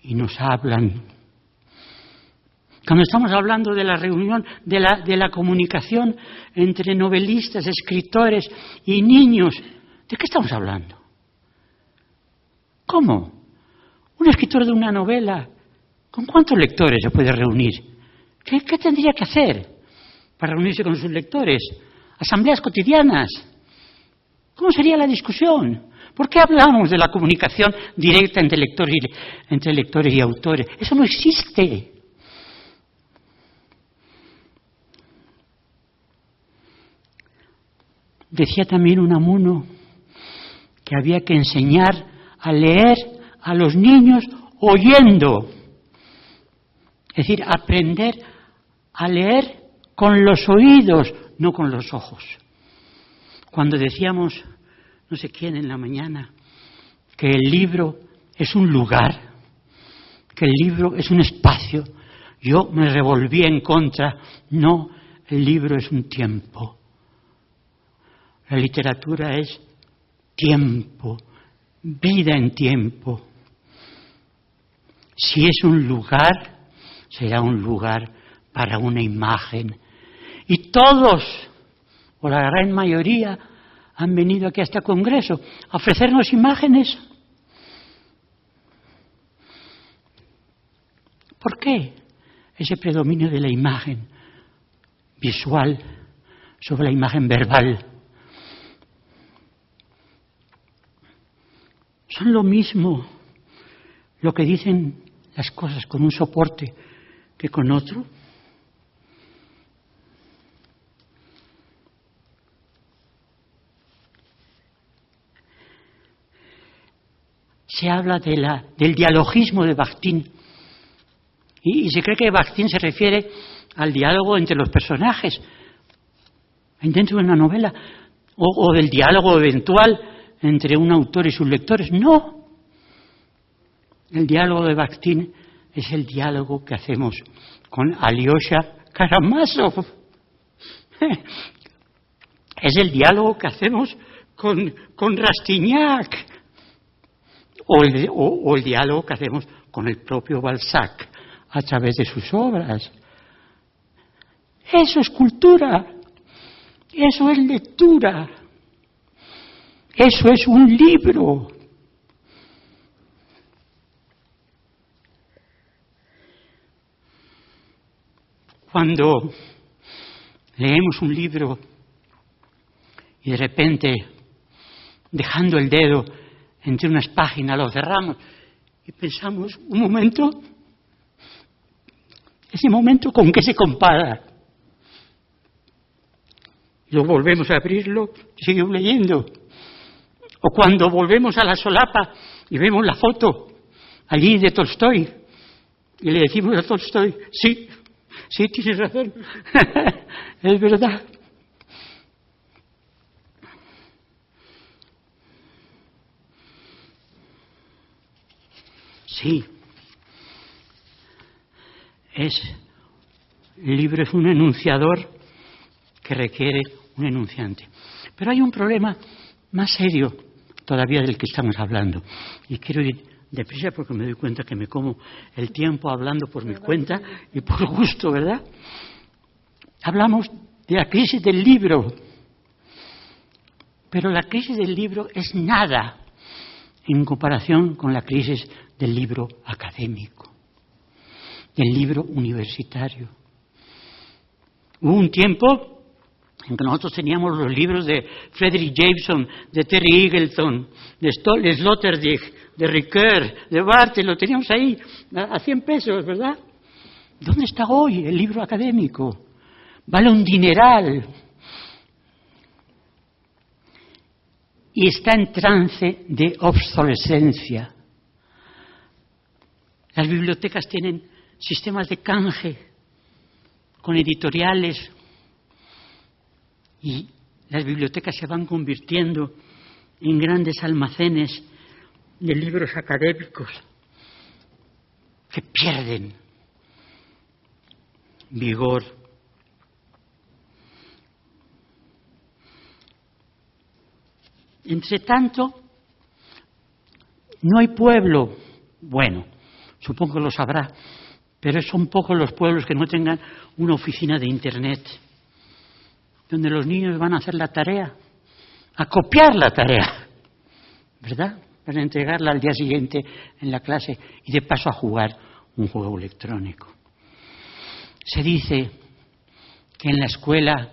y nos hablan. Cuando estamos hablando de la reunión, de la comunicación entre novelistas, escritores y niños, ¿de qué estamos hablando? ¿Cómo? Un escritor de una novela, ¿con cuántos lectores se puede reunir? ¿Qué tendría que hacer para reunirse con sus lectores? Asambleas cotidianas. ¿Cómo sería la discusión? ¿Por qué hablamos de la comunicación directa entre lectores y autores? Eso no existe. Decía también Unamuno que había que enseñar a leer a los niños oyendo. Es decir, aprender a leer con los oídos, no con los ojos. Cuando decíamos, no sé quién en la mañana, que el libro es un lugar, que el libro es un espacio, yo me revolví en contra. No, el libro es un tiempo. La literatura es tiempo, vida en tiempo. Si es un lugar, será un lugar para una imagen. Y todos, o la gran mayoría, han venido aquí a este congreso a ofrecernos imágenes. ¿Por qué ese predominio de la imagen visual sobre la imagen verbal? Son lo mismo lo que dicen las cosas con un soporte que con otro. Se habla del dialogismo de Bakhtin y se cree que Bakhtin se refiere al diálogo entre los personajes dentro de una novela o del diálogo eventual entre un autor y sus lectores. No. El diálogo de Bakhtin es el diálogo que hacemos con Alyosha Karamazov. Es el diálogo que hacemos con Rastignac. O el diálogo que hacemos con el propio Balzac a través de sus obras. Eso es cultura. Eso es lectura. Eso es un libro. Cuando leemos un libro y de repente, dejando el dedo entre unas páginas, lo cerramos y pensamos, un momento, ese momento, ¿con qué se compara? Y luego volvemos a abrirlo y seguimos leyendo. O cuando volvemos a la solapa y vemos la foto allí de Tolstoy y le decimos a Tolstoy, sí, tienes razón, es verdad. Sí, el libro es un enunciador que requiere un enunciante. Pero hay un problema más serio todavía del que estamos hablando. Y quiero ir deprisa porque me doy cuenta que me como el tiempo hablando por mi cuenta y por gusto, ¿verdad? Hablamos de la crisis del libro. Pero la crisis del libro es nada en comparación con la crisis del libro académico, del libro universitario. Hubo un tiempo en que nosotros teníamos los libros de Frederick Jameson, de Terry Eagleton, de Sloterdijk, de Ricoeur, de Barthes, lo teníamos ahí a 100 pesos, ¿verdad? ¿Dónde está hoy el libro académico? Vale un dineral. Y está en trance de obsolescencia. Las bibliotecas tienen sistemas de canje con editoriales, y las bibliotecas se van convirtiendo en grandes almacenes de libros académicos que pierden vigor. Entre tanto, no hay pueblo, bueno, supongo que lo sabrá, pero son pocos los pueblos que no tengan una oficina de Internet, donde los niños van a hacer la tarea, a copiar la tarea, ¿verdad? Para entregarla al día siguiente en la clase y de paso a jugar un juego electrónico. Se dice que en la escuela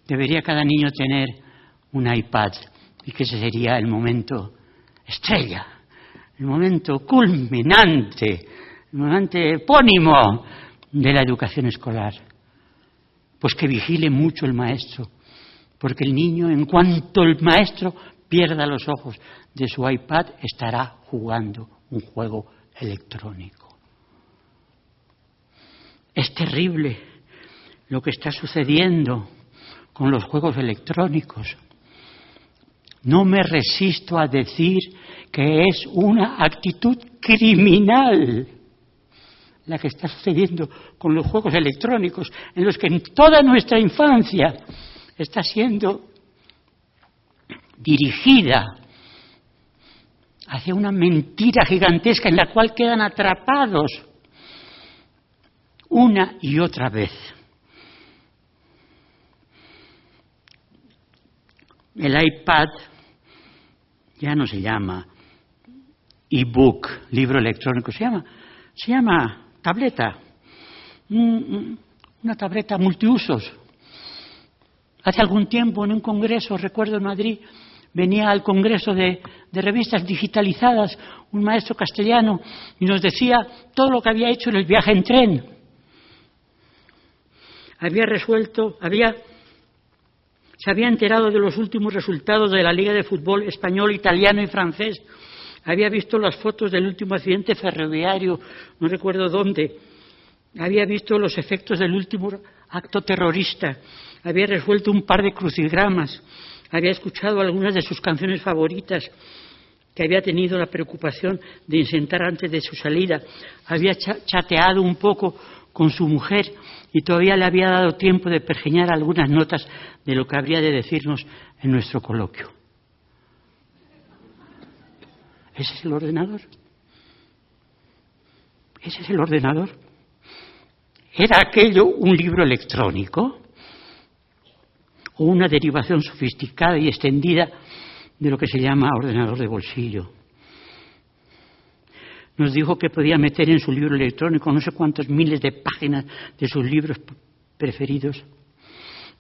debería cada niño tener un iPad y que ese sería el momento estrella, el momento culminante, el momento epónimo de la educación escolar. Pues que vigile mucho el maestro, porque el niño, en cuanto el maestro pierda los ojos de su iPad, estará jugando un juego electrónico. Es terrible lo que está sucediendo con los juegos electrónicos. No me resisto a decir que es una actitud criminal la que está sucediendo con los juegos electrónicos, en los que en toda nuestra infancia está siendo dirigida hacia una mentira gigantesca en la cual quedan atrapados una y otra vez. El iPad ya no se llama e-book, libro electrónico, se llama tableta, una tableta multiusos. Hace algún tiempo en un congreso, recuerdo en Madrid, venía al congreso de revistas digitalizadas un maestro castellano y nos decía todo lo que había hecho en el viaje en tren. Se había enterado de los últimos resultados de la Liga de Fútbol español, italiano y francés. Había visto las fotos del último accidente ferroviario, no recuerdo dónde. Había visto los efectos del último acto terrorista. Había resuelto un par de crucigramas. Había escuchado algunas de sus canciones favoritas, que había tenido la preocupación de insertar antes de su salida. Había chateado un poco con su mujer y todavía le había dado tiempo de pergeñar algunas notas de lo que habría de decirnos en nuestro coloquio. ¿Ese es el ordenador? ¿Ese es el ordenador? ¿Era aquello un libro electrónico? ¿O una derivación sofisticada y extendida de lo que se llama ordenador de bolsillo? Nos dijo que podía meter en su libro electrónico no sé cuántos miles de páginas de sus libros preferidos,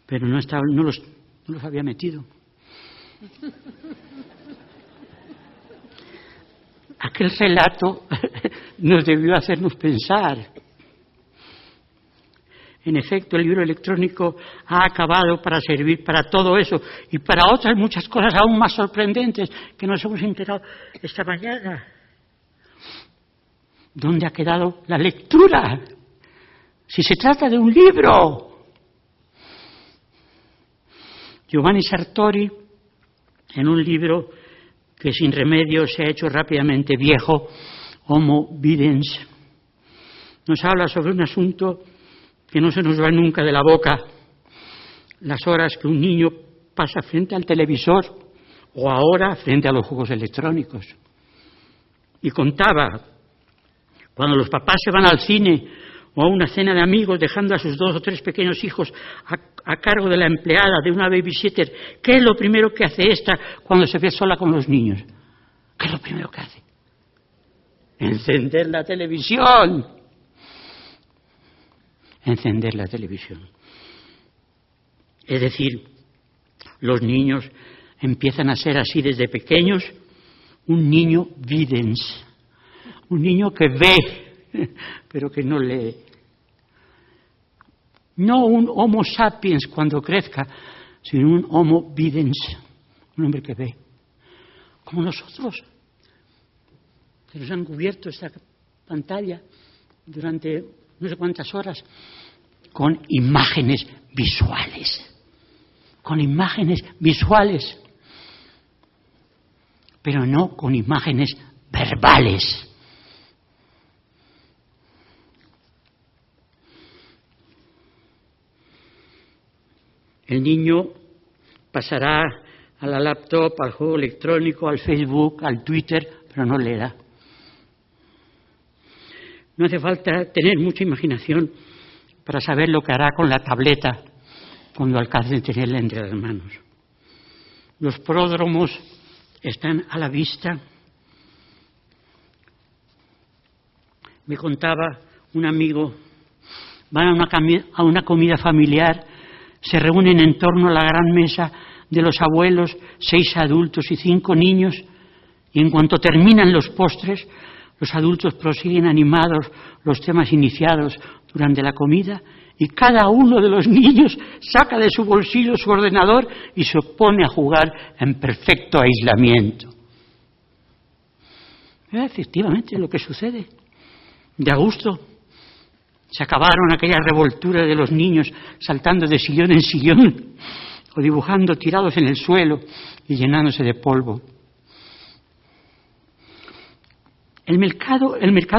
pero no los había metido. Aquel relato nos debió hacernos pensar. En efecto, el libro electrónico ha acabado para servir para todo eso y para otras muchas cosas aún más sorprendentes que nos hemos enterado esta mañana. ¿Dónde ha quedado la lectura? Si se trata de un libro. Giovanni Sartori, en un libro que sin remedio se ha hecho rápidamente viejo, Homo Videns, nos habla sobre un asunto que no se nos va nunca de la boca: las horas que un niño pasa frente al televisor o ahora frente a los juegos electrónicos. Y contaba, cuando los papás se van al cine o a una cena de amigos dejando a sus 2 o 3 pequeños hijos a cargo de la empleada, de una babysitter, ¿qué es lo primero que hace esta cuando se ve sola con los niños? ¿Qué es lo primero que hace? Encender la televisión. Encender la televisión. Es decir, los niños empiezan a ser así desde pequeños, un niño videns, un niño que ve, pero que no lee. No un Homo sapiens cuando crezca, sino un Homo videns, un hombre que ve. Como nosotros, que nos han cubierto esta pantalla durante no sé cuántas horas, con imágenes visuales. Con imágenes visuales. Pero no con imágenes verbales. El niño pasará a la laptop, al juego electrónico, al Facebook, al Twitter, pero no leerá. No hace falta tener mucha imaginación para saber lo que hará con la tableta cuando alcance tenerla entre las manos. Los pródromos están a la vista. Me contaba un amigo, van a una comida familiar, se reúnen en torno a la gran mesa de los abuelos, 6 adultos y 5 niños, y en cuanto terminan los postres, los adultos prosiguen animados los temas iniciados durante la comida, y cada uno de los niños saca de su bolsillo su ordenador y se pone a jugar en perfecto aislamiento. Efectivamente, es lo que sucede. De a gusto. Se acabaron aquellas revolturas de los niños saltando de sillón en sillón o dibujando tirados en el suelo y llenándose de polvo. El mercado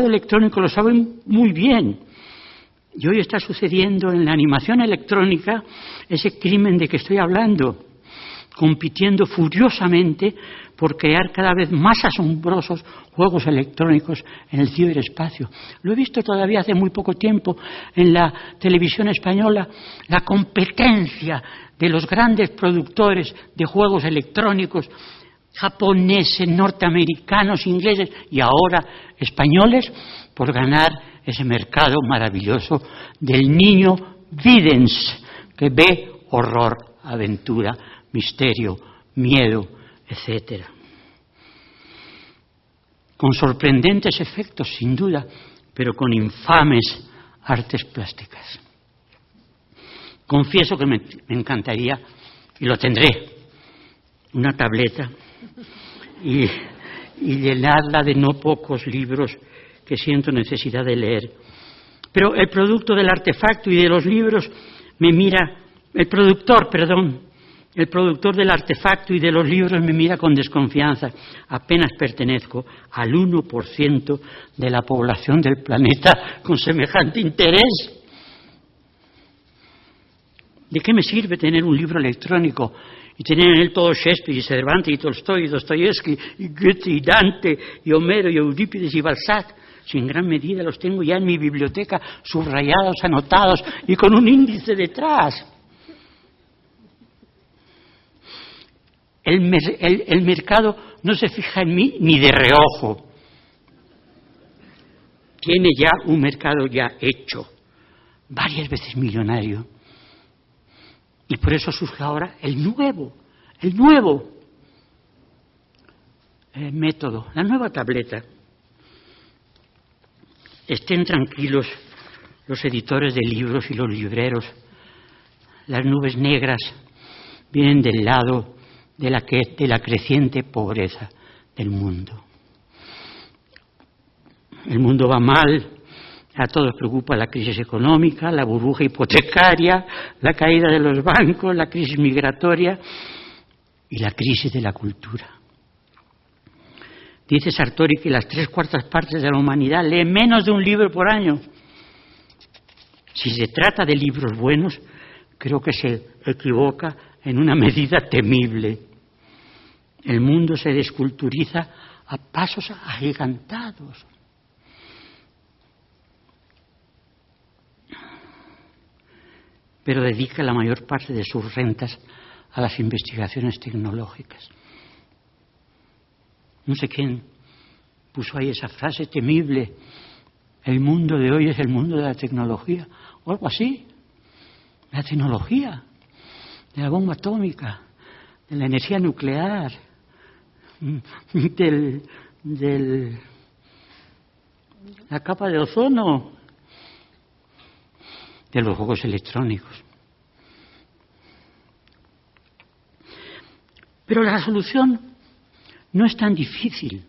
electrónico lo sabe muy bien. Y hoy está sucediendo en la animación electrónica ese crimen de que estoy hablando, compitiendo furiosamente por crear cada vez más asombrosos juegos electrónicos en el ciberespacio. Lo he visto todavía hace muy poco tiempo en la televisión española, la competencia de los grandes productores de juegos electrónicos, japoneses, norteamericanos, ingleses y ahora españoles, por ganar ese mercado maravilloso del niño videns, que ve horror, aventura, misterio, miedo, etcétera. Con sorprendentes efectos, sin duda, pero con infames artes plásticas. Confieso que me encantaría, y lo tendré, una tableta y llenarla de no pocos libros que siento necesidad de leer. Pero el producto del artefacto y de los libros me mira, el productor del artefacto y de los libros me mira con desconfianza. Apenas pertenezco al 1% de la población del planeta con semejante interés. ¿De qué me sirve tener un libro electrónico y tener en él todo Shakespeare y Cervantes y Tolstoy y Dostoyevsky y Goethe y Dante y Homero y Eurípides y Balzac? Si en gran medida los tengo ya en mi biblioteca subrayados, anotados y con un índice detrás. El mercado no se fija en mí ni de reojo. Tiene ya un mercado ya hecho, varias veces millonario. Y por eso surge ahora el nuevo método, la nueva tableta. Estén tranquilos los editores de libros y los libreros. Las nubes negras vienen del lado de la creciente pobreza del mundo. El mundo va mal, a todos preocupa la crisis económica, la burbuja hipotecaria, la caída de los bancos, la crisis migratoria y la crisis de la cultura. Dice Sartori que las 3/4 partes de la humanidad lee menos de un libro por año. Si se trata de libros buenos, creo que se equivoca en una medida temible. El mundo se desculturiza a pasos agigantados. Pero dedica la mayor parte de sus rentas a las investigaciones tecnológicas. No sé quién puso ahí esa frase temible: el mundo de hoy es el mundo de la tecnología, o algo así. La tecnología, de la bomba atómica, de la energía nuclear, la capa de ozono, de los juegos electrónicos. Pero la solución no es tan difícil.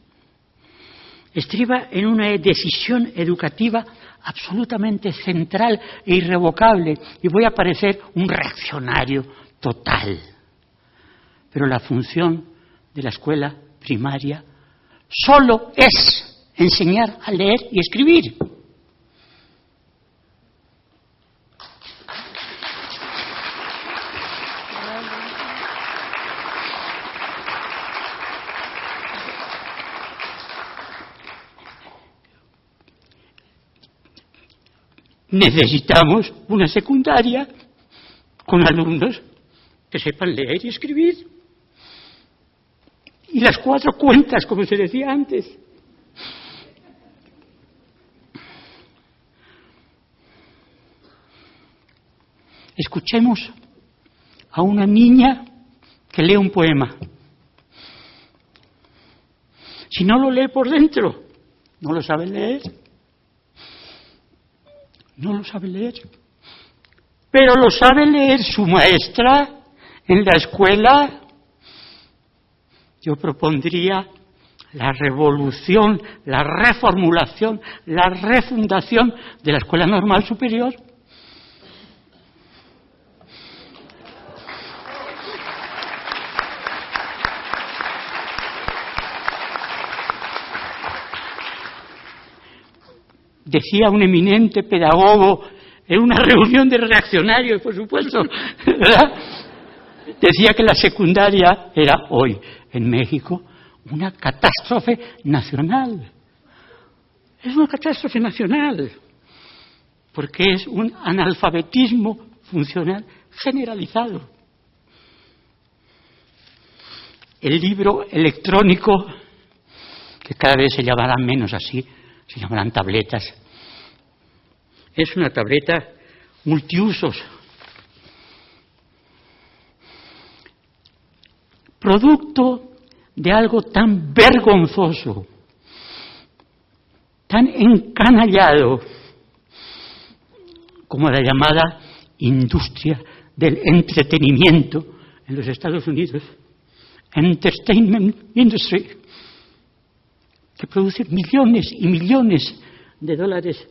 Estriba en una decisión educativa absolutamente central e irrevocable y voy a parecer un reaccionario total. Pero la función de la escuela primaria solo es enseñar a leer y escribir. Necesitamos una secundaria con alumnos que sepan leer y escribir. Y las 4 cuentas, como se decía antes. Escuchemos a una niña que lee un poema. Si no lo lee por dentro, no lo sabe leer. No lo sabe leer. Pero lo sabe leer su maestra en la escuela. Yo propondría la revolución, la reformulación, la refundación de la Escuela Normal Superior. Decía un eminente pedagogo en una reunión de reaccionarios, por supuesto, ¿verdad? Decía que la secundaria era hoy en México una catástrofe nacional. Es una catástrofe nacional, porque es un analfabetismo funcional generalizado. El libro electrónico, que cada vez se llamará menos así, se llamarán tabletas, es una tableta multiusos, producto de algo tan vergonzoso, tan encanallado como la llamada industria del entretenimiento en los Estados Unidos, Entertainment Industry, que produce millones y millones de dólares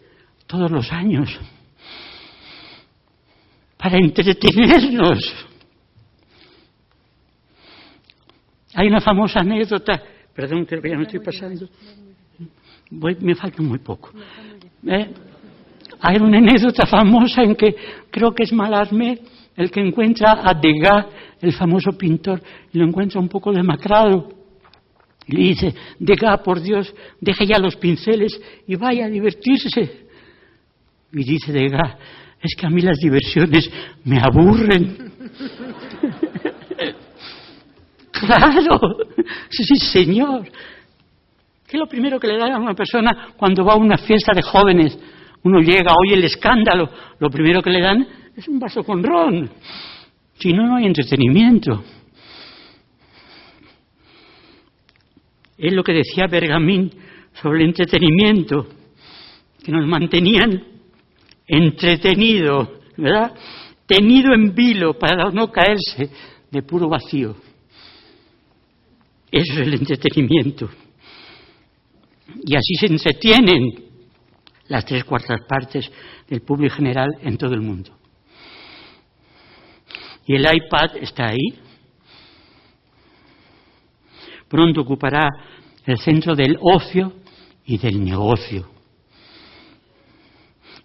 todos los años para entretenernos. Hay una famosa anécdota, perdón que ya me estoy pasando, me falta muy poco. Hay una anécdota famosa en que creo que es Mallarmé el que encuentra a Degas, el famoso pintor, y lo encuentra un poco demacrado. Y le dice: Degas, por Dios, deje ya los pinceles y vaya a divertirse. Y dice Degas: es que a mí las diversiones me aburren. Claro, sí señor. ¿Qué es lo primero que le da a una persona cuando va a una fiesta de jóvenes? Uno llega, oye el escándalo, lo primero que le dan es un vaso con ron. Si no, no hay entretenimiento. Es lo que decía Bergamín sobre el entretenimiento, que nos mantenían entretenidos, ¿verdad? Tenido en vilo para no caerse de puro vacío. Eso es el entretenimiento. Y así se entretienen las 3/4 partes del público general en todo el mundo. Y el iPad está ahí. Pronto ocupará el centro del ocio y del negocio.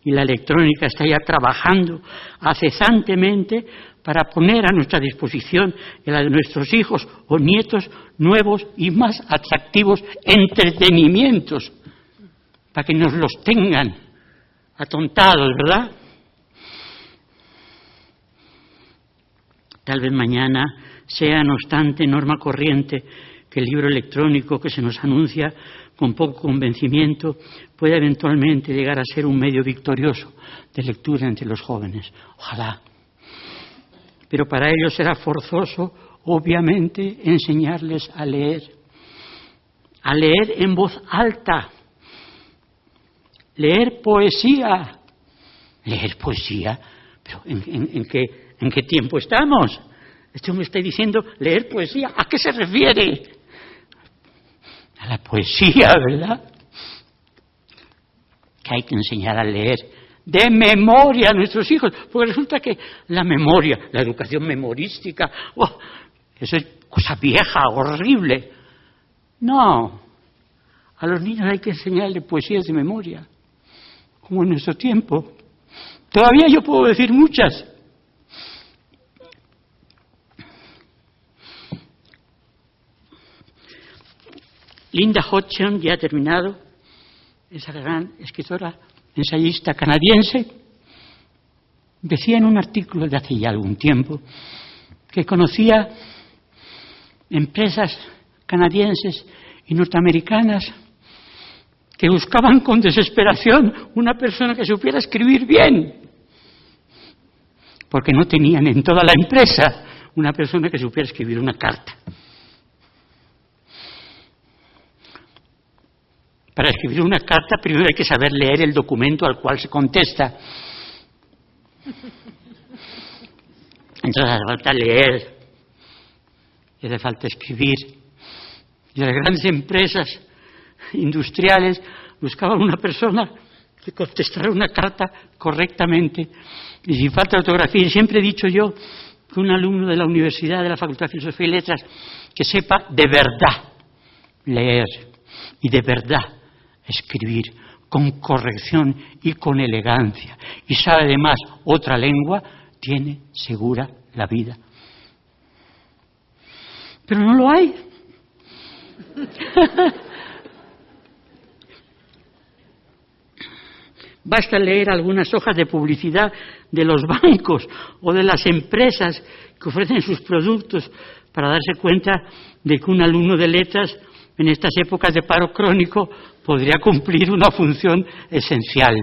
Y la electrónica está ya trabajando cesantemente para poner a nuestra disposición y a la de nuestros hijos o nietos nuevos y más atractivos entretenimientos, para que nos los tengan atontados, ¿verdad? Tal vez mañana sea, no obstante, norma corriente que el libro electrónico que se nos anuncia con poco convencimiento pueda eventualmente llegar a ser un medio victorioso de lectura entre los jóvenes. Ojalá. Pero para ello será forzoso, obviamente, enseñarles a leer en voz alta, leer poesía. Leer poesía, pero ¿en qué tiempo estamos? Este hombre está diciendo leer poesía. ¿A qué se refiere? A la poesía, ¿verdad? que hay que enseñar a leer de memoria a nuestros hijos, porque resulta que la memoria, la educación memorística, eso es cosa vieja, horrible. No, a los niños hay que enseñarles poesías de memoria, como en nuestro tiempo. Todavía yo puedo decir muchas. Linda Hodgson, ya ha terminado, esa gran escritora, ensayista canadiense, decía en un artículo de hace ya algún tiempo que conocía empresas canadienses y norteamericanas que buscaban con desesperación una persona que supiera escribir bien, porque no tenían en toda la empresa una persona que supiera escribir una carta. Para escribir una carta primero hay que saber leer el documento al cual se contesta. Entonces hace falta leer, y hace falta escribir. Y las grandes empresas industriales buscaban una persona que contestara una carta correctamente y sin falta de ortografía. Y siempre he dicho yo que un alumno de la universidad, de la Facultad de Filosofía y Letras, que sepa de verdad leer y de verdad escribir con corrección y con elegancia, y sabe además otra lengua, tiene segura la vida. Pero no lo hay. Basta leer algunas hojas de publicidad de los bancos o de las empresas que ofrecen sus productos para darse cuenta de que un alumno de letras en estas épocas de paro crónico podría cumplir una función esencial.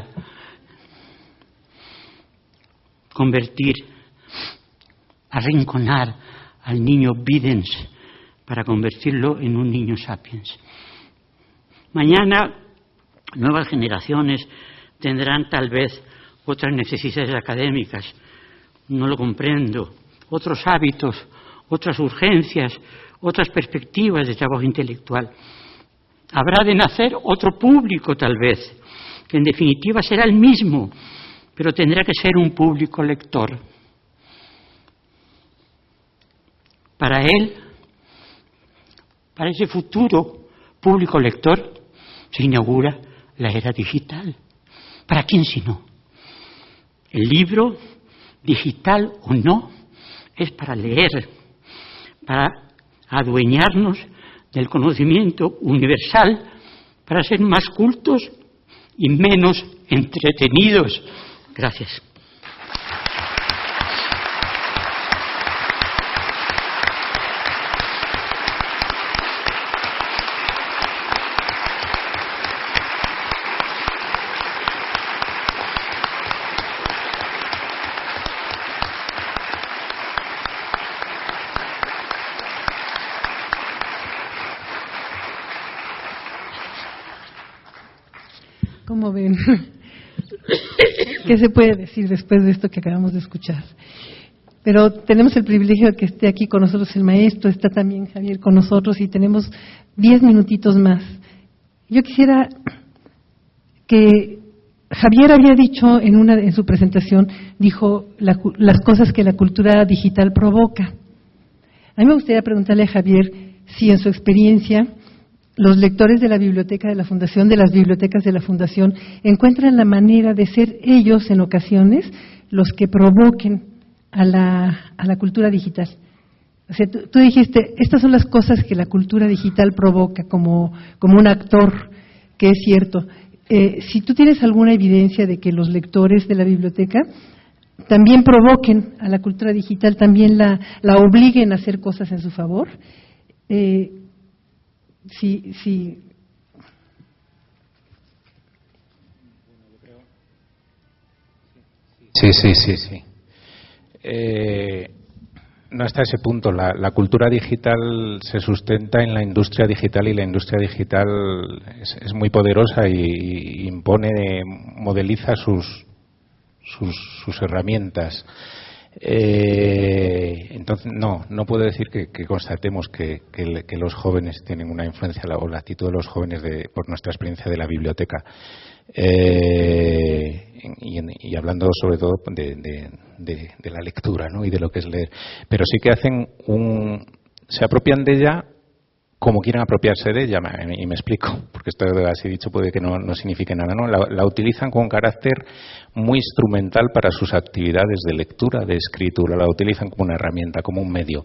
Convertir, arrinconar al niño Bidens para convertirlo en un niño sapiens. Mañana nuevas generaciones tendrán tal vez otras necesidades académicas, no lo comprendo, otros hábitos, otras urgencias, otras perspectivas de trabajo intelectual. Habrá de nacer otro público tal vez, que en definitiva será el mismo, pero tendrá que ser un público lector. Para él, para ese futuro público lector, se inaugura la era digital. ¿Para quién si no? El libro, digital o no, es para leer, para adueñarnos del conocimiento universal, para ser más cultos y menos entretenidos. Gracias. ¿Cómo ven? ¿Qué se puede decir después de esto que acabamos de escuchar? Pero tenemos el privilegio de que esté aquí con nosotros el maestro, está también Javier con nosotros y tenemos 10 minutitos más. Yo quisiera que Javier había dicho en su presentación, dijo las cosas que la cultura digital provoca. A mí me gustaría preguntarle a Javier si en su experiencia los lectores de la biblioteca de la Fundación, de las bibliotecas de la Fundación, encuentran la manera de ser ellos en ocasiones los que provoquen a la cultura digital. O sea, tú dijiste, estas son las cosas que la cultura digital provoca como un actor, que es cierto. Si tú tienes alguna evidencia de que los lectores de la biblioteca también provoquen a la cultura digital, también la obliguen a hacer cosas en su favor, sí. Sí. No hasta ese punto. La cultura digital se sustenta en la industria digital y la industria digital es muy poderosa y impone, modeliza sus herramientas. Entonces, no puedo decir que constatemos que los jóvenes tienen una influencia, o la actitud de los jóvenes por nuestra experiencia de la biblioteca. Y hablando sobre todo de la lectura, ¿no? Y de lo que es leer. Pero sí que se apropian de ella como quieren apropiarse de ella, y me explico, porque esto así dicho puede que no signifique nada, ¿no? La utilizan con carácter muy instrumental para sus actividades de lectura, de escritura, la utilizan como una herramienta, como un medio.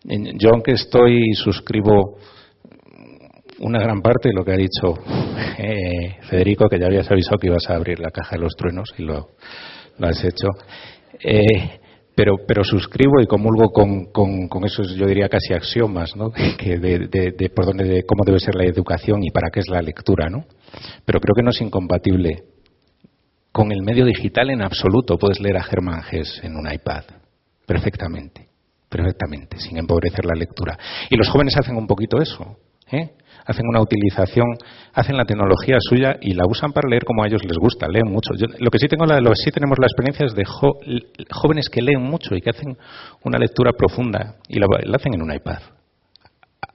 Yo, aunque suscribo una gran parte de lo que ha dicho Federico, que ya habías avisado que ibas a abrir la caja de los truenos y lo has hecho, pero suscribo y comulgo con esos, yo diría, casi axiomas, ¿no? Que de cómo debe ser la educación y para qué es la lectura, ¿no? Pero creo que no es incompatible con el medio digital en absoluto. Puedes leer a Germán Hesse en un iPad perfectamente, sin empobrecer la lectura. Y los jóvenes hacen un poquito eso, hacen una utilización, hacen la tecnología suya y la usan para leer como a ellos les gusta, leen mucho. Lo que sí tenemos la experiencia es de jóvenes que leen mucho y que hacen una lectura profunda y la hacen en un iPad.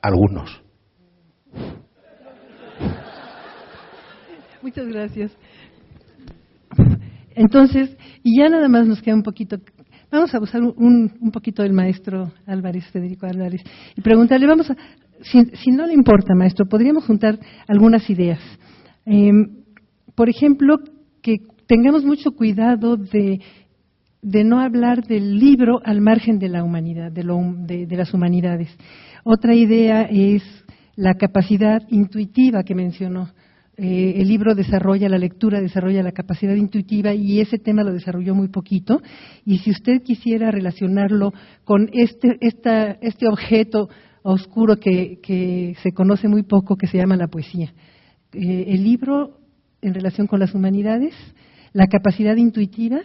Algunos. Muchas gracias. Entonces, y ya nada más nos queda un poquito. Vamos a usar un poquito del maestro Álvarez, Federico Álvarez, y preguntarle, si no le importa, maestro, podríamos juntar algunas ideas. Por ejemplo, que tengamos mucho cuidado de no hablar del libro al margen de la humanidad, de las humanidades. Otra idea es la capacidad intuitiva que mencionó. El libro desarrolla, la lectura desarrolla la capacidad intuitiva y ese tema lo desarrolló muy poquito. Y si usted quisiera relacionarlo con este objeto oscuro que se conoce muy poco, que se llama la poesía. El libro en relación con las humanidades, la capacidad intuitiva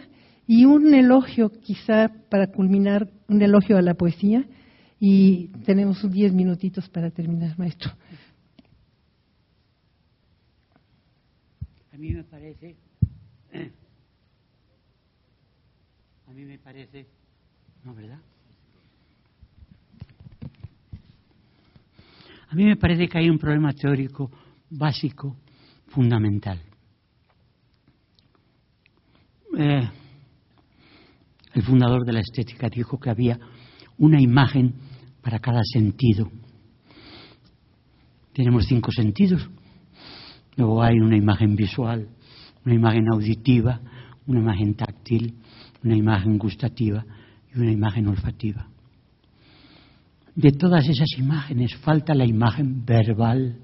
y un elogio, quizá para culminar, un elogio a la poesía. Y tenemos 10 minutitos para terminar, maestro. A mí me parece, no, ¿verdad? A mí me parece que hay un problema teórico básico, fundamental. El fundador de la estética dijo que había una imagen para cada sentido. Tenemos 5 sentidos. Luego hay una imagen visual, una imagen auditiva, una imagen táctil, una imagen gustativa y una imagen olfativa. De todas esas imágenes falta la imagen verbal.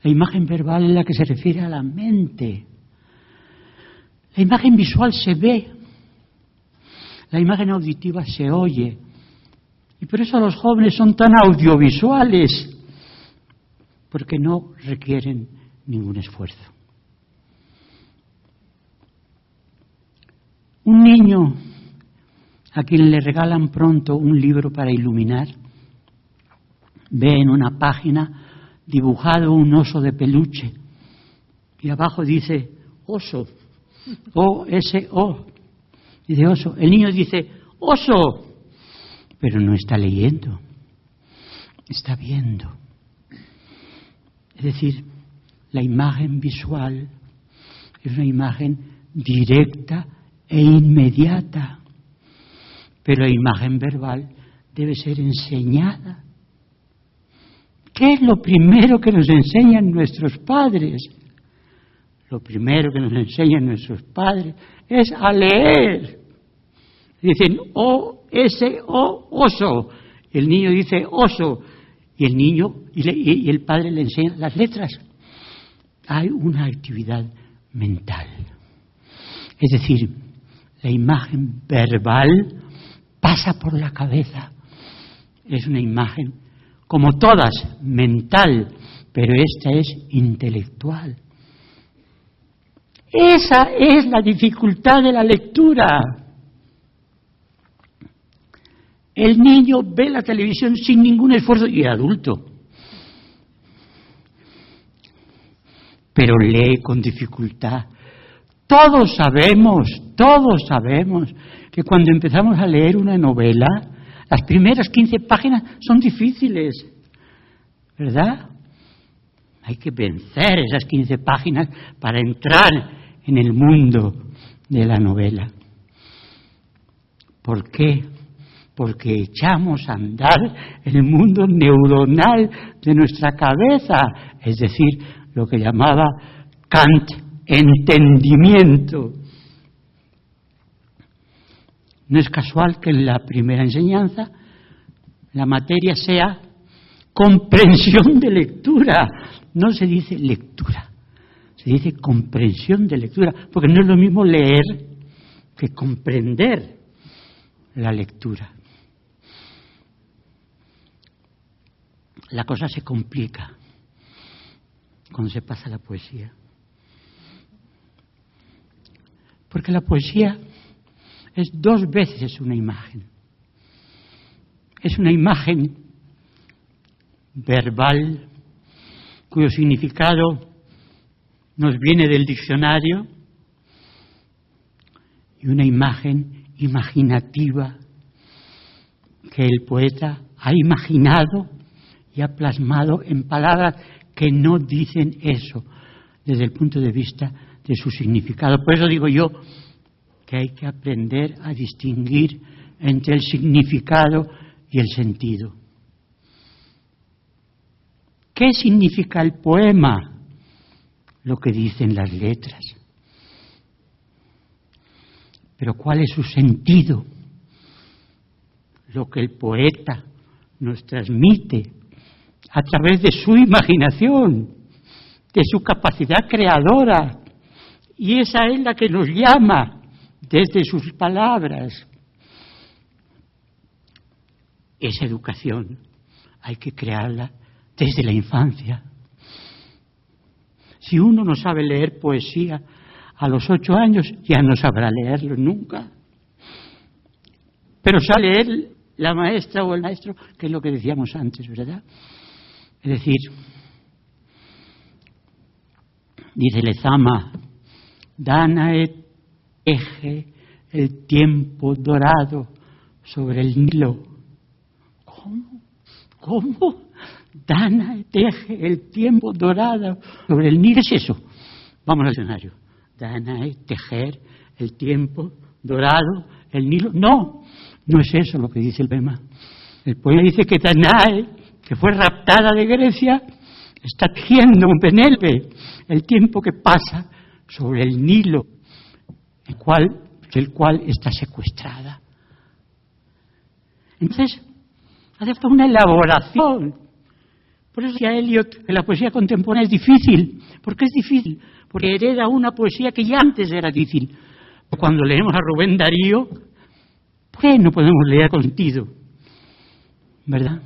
La imagen verbal es la que se refiere a la mente. La imagen visual se ve. La imagen auditiva se oye. Y por eso los jóvenes son tan audiovisuales, porque no requieren ningún esfuerzo. Un niño a quien le regalan pronto un libro para iluminar, ve en una página dibujado un oso de peluche y abajo dice oso, O-S-O, dice oso. El niño dice oso, pero no está leyendo, está viendo. Es decir, la imagen visual es una imagen directa e inmediata, pero la imagen verbal debe ser enseñada. ¿Qué es lo primero que nos enseñan nuestros padres? Lo primero que nos enseñan nuestros padres es a leer. Dicen O-S-O, oso. El niño dice oso. Y el niño y el padre le enseñan las letras. Hay una actividad mental. Es decir, la imagen verbal pasa por la cabeza. Es una imagen, como todas, mental, pero esta es intelectual. Esa es la dificultad de la lectura. El niño ve la televisión sin ningún esfuerzo, y el adulto, pero lee con dificultad Todos sabemos que cuando empezamos a leer una novela, las primeras 15 páginas son difíciles, ¿verdad? Hay que vencer esas 15 páginas para entrar en el mundo de la novela. ¿Por qué? Porque echamos a andar el mundo neuronal de nuestra cabeza, es decir, lo que llamaba Kant entendimiento. No es casual que en la primera enseñanza la materia sea comprensión de lectura. No se dice lectura, se dice comprensión de lectura, porque no es lo mismo leer que comprender la lectura. La cosa se complica cuando se pasa a la poesía. Porque la poesía es 2 veces una imagen. Es una imagen verbal cuyo significado nos viene del diccionario y una imagen imaginativa que el poeta ha imaginado y ha plasmado en palabras que no dicen eso desde el punto de vista de su significado. Por eso digo yo que hay que aprender a distinguir entre el significado y el sentido. ¿Qué significa el poema? Lo que dicen las letras. Pero ¿cuál es su sentido? Lo que el poeta nos transmite a través de su imaginación, de su capacidad creadora. Y esa es la que nos llama desde sus palabras. Esa educación hay que crearla desde la infancia. Si uno no sabe leer poesía a los 8 años, ya no sabrá leerlo nunca. Pero sabe leer la maestra o el maestro, que es lo que decíamos antes, ¿verdad? Es decir, dice Lezama, Danae teje el tiempo dorado sobre el Nilo. ¿Cómo? Danae teje el tiempo dorado sobre el Nilo. ¿Qué es eso? Vamos al escenario. Danae, tejer el tiempo dorado, el Nilo. No es eso lo que dice el poema. El poema dice que Danae, que fue raptada de Grecia, está tejiendo un Penélope el tiempo que pasa sobre el Nilo, el cual está secuestrada. Entonces, hace falta una elaboración. Por eso decía Eliot que la poesía contemporánea es difícil. ¿Por qué es difícil? Porque hereda una poesía que ya antes era difícil. Cuando leemos a Rubén Darío, ¿por qué no podemos leer con sentido? ¿Verdad?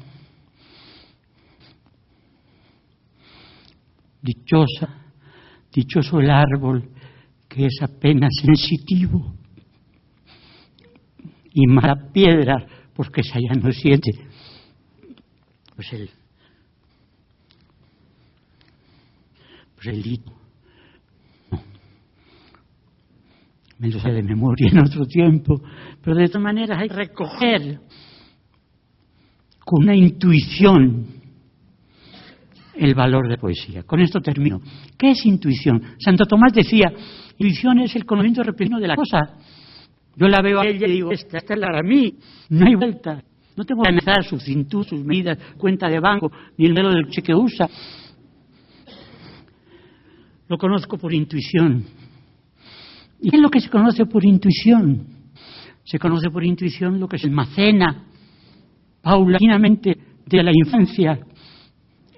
Dichoso el árbol que es apenas sensitivo, y mala piedra porque esa ya no siente. Pues el hito. No. Me lo sé de memoria en otro tiempo, pero de todas maneras hay que recoger con una intuición el valor de poesía. Con esto termino. ¿Qué es intuición? Santo Tomás decía, intuición es el conocimiento repentino de la cosa. Yo la veo a ella y digo, esta es la mí, no hay vuelta. No tengo que analizar su cintura, sus medidas, cuenta de banco, ni el modelo del cheque que usa. Lo conozco por intuición. ¿Y qué es lo que se conoce por intuición? Se conoce por intuición lo que se almacena paulatinamente de la infancia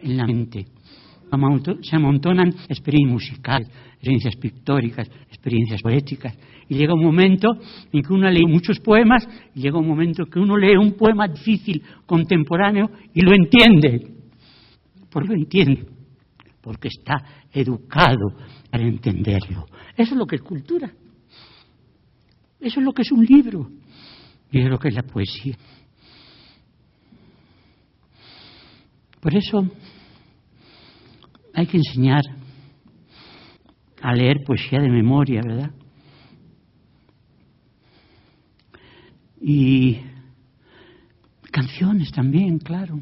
en la mente. Se amontonan experiencias musicales, experiencias pictóricas, experiencias poéticas. Y llega un momento en que uno lee muchos poemas, y llega un momento en que uno lee un poema difícil, contemporáneo, y lo entiende. ¿Por qué lo entiende? Porque está educado para entenderlo. Eso es lo que es cultura. Eso es lo que es un libro. Y es lo que es la poesía. Por eso hay que enseñar a leer poesía de memoria, ¿verdad? Y canciones también, claro.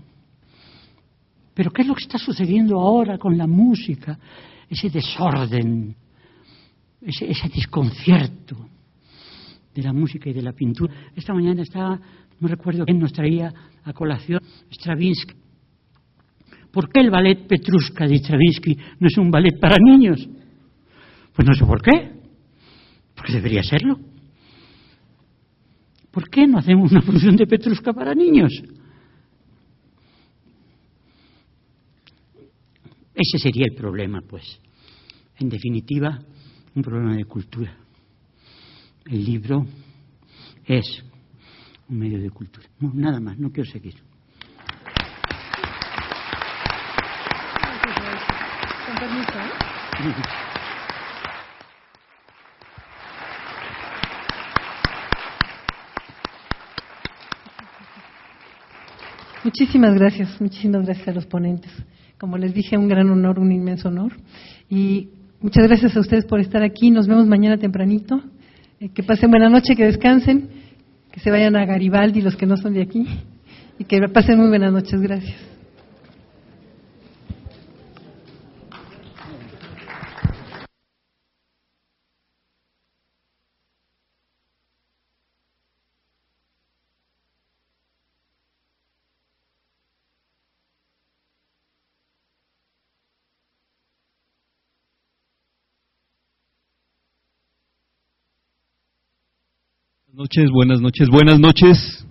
Pero ¿qué es lo que está sucediendo ahora con la música? Ese desorden, ese desconcierto de la música y de la pintura. Esta mañana no recuerdo quién nos traía a colación Stravinsky. ¿Por qué el ballet Petrushka de Stravinsky no es un ballet para niños? Pues no sé por qué, porque debería serlo. ¿Por qué no hacemos una función de Petrushka para niños? Ese sería el problema, pues. En definitiva, un problema de cultura. El libro es un medio de cultura. No, nada más, no quiero seguir. Muchísimas gracias a los ponentes. Como les dije, un gran honor, un inmenso honor. Y muchas gracias a ustedes por estar aquí. Nos vemos mañana tempranito. Que pasen buena noche, que descansen, que se vayan a Garibaldi los que no son de aquí y que pasen muy buenas noches. Gracias. Buenas noches.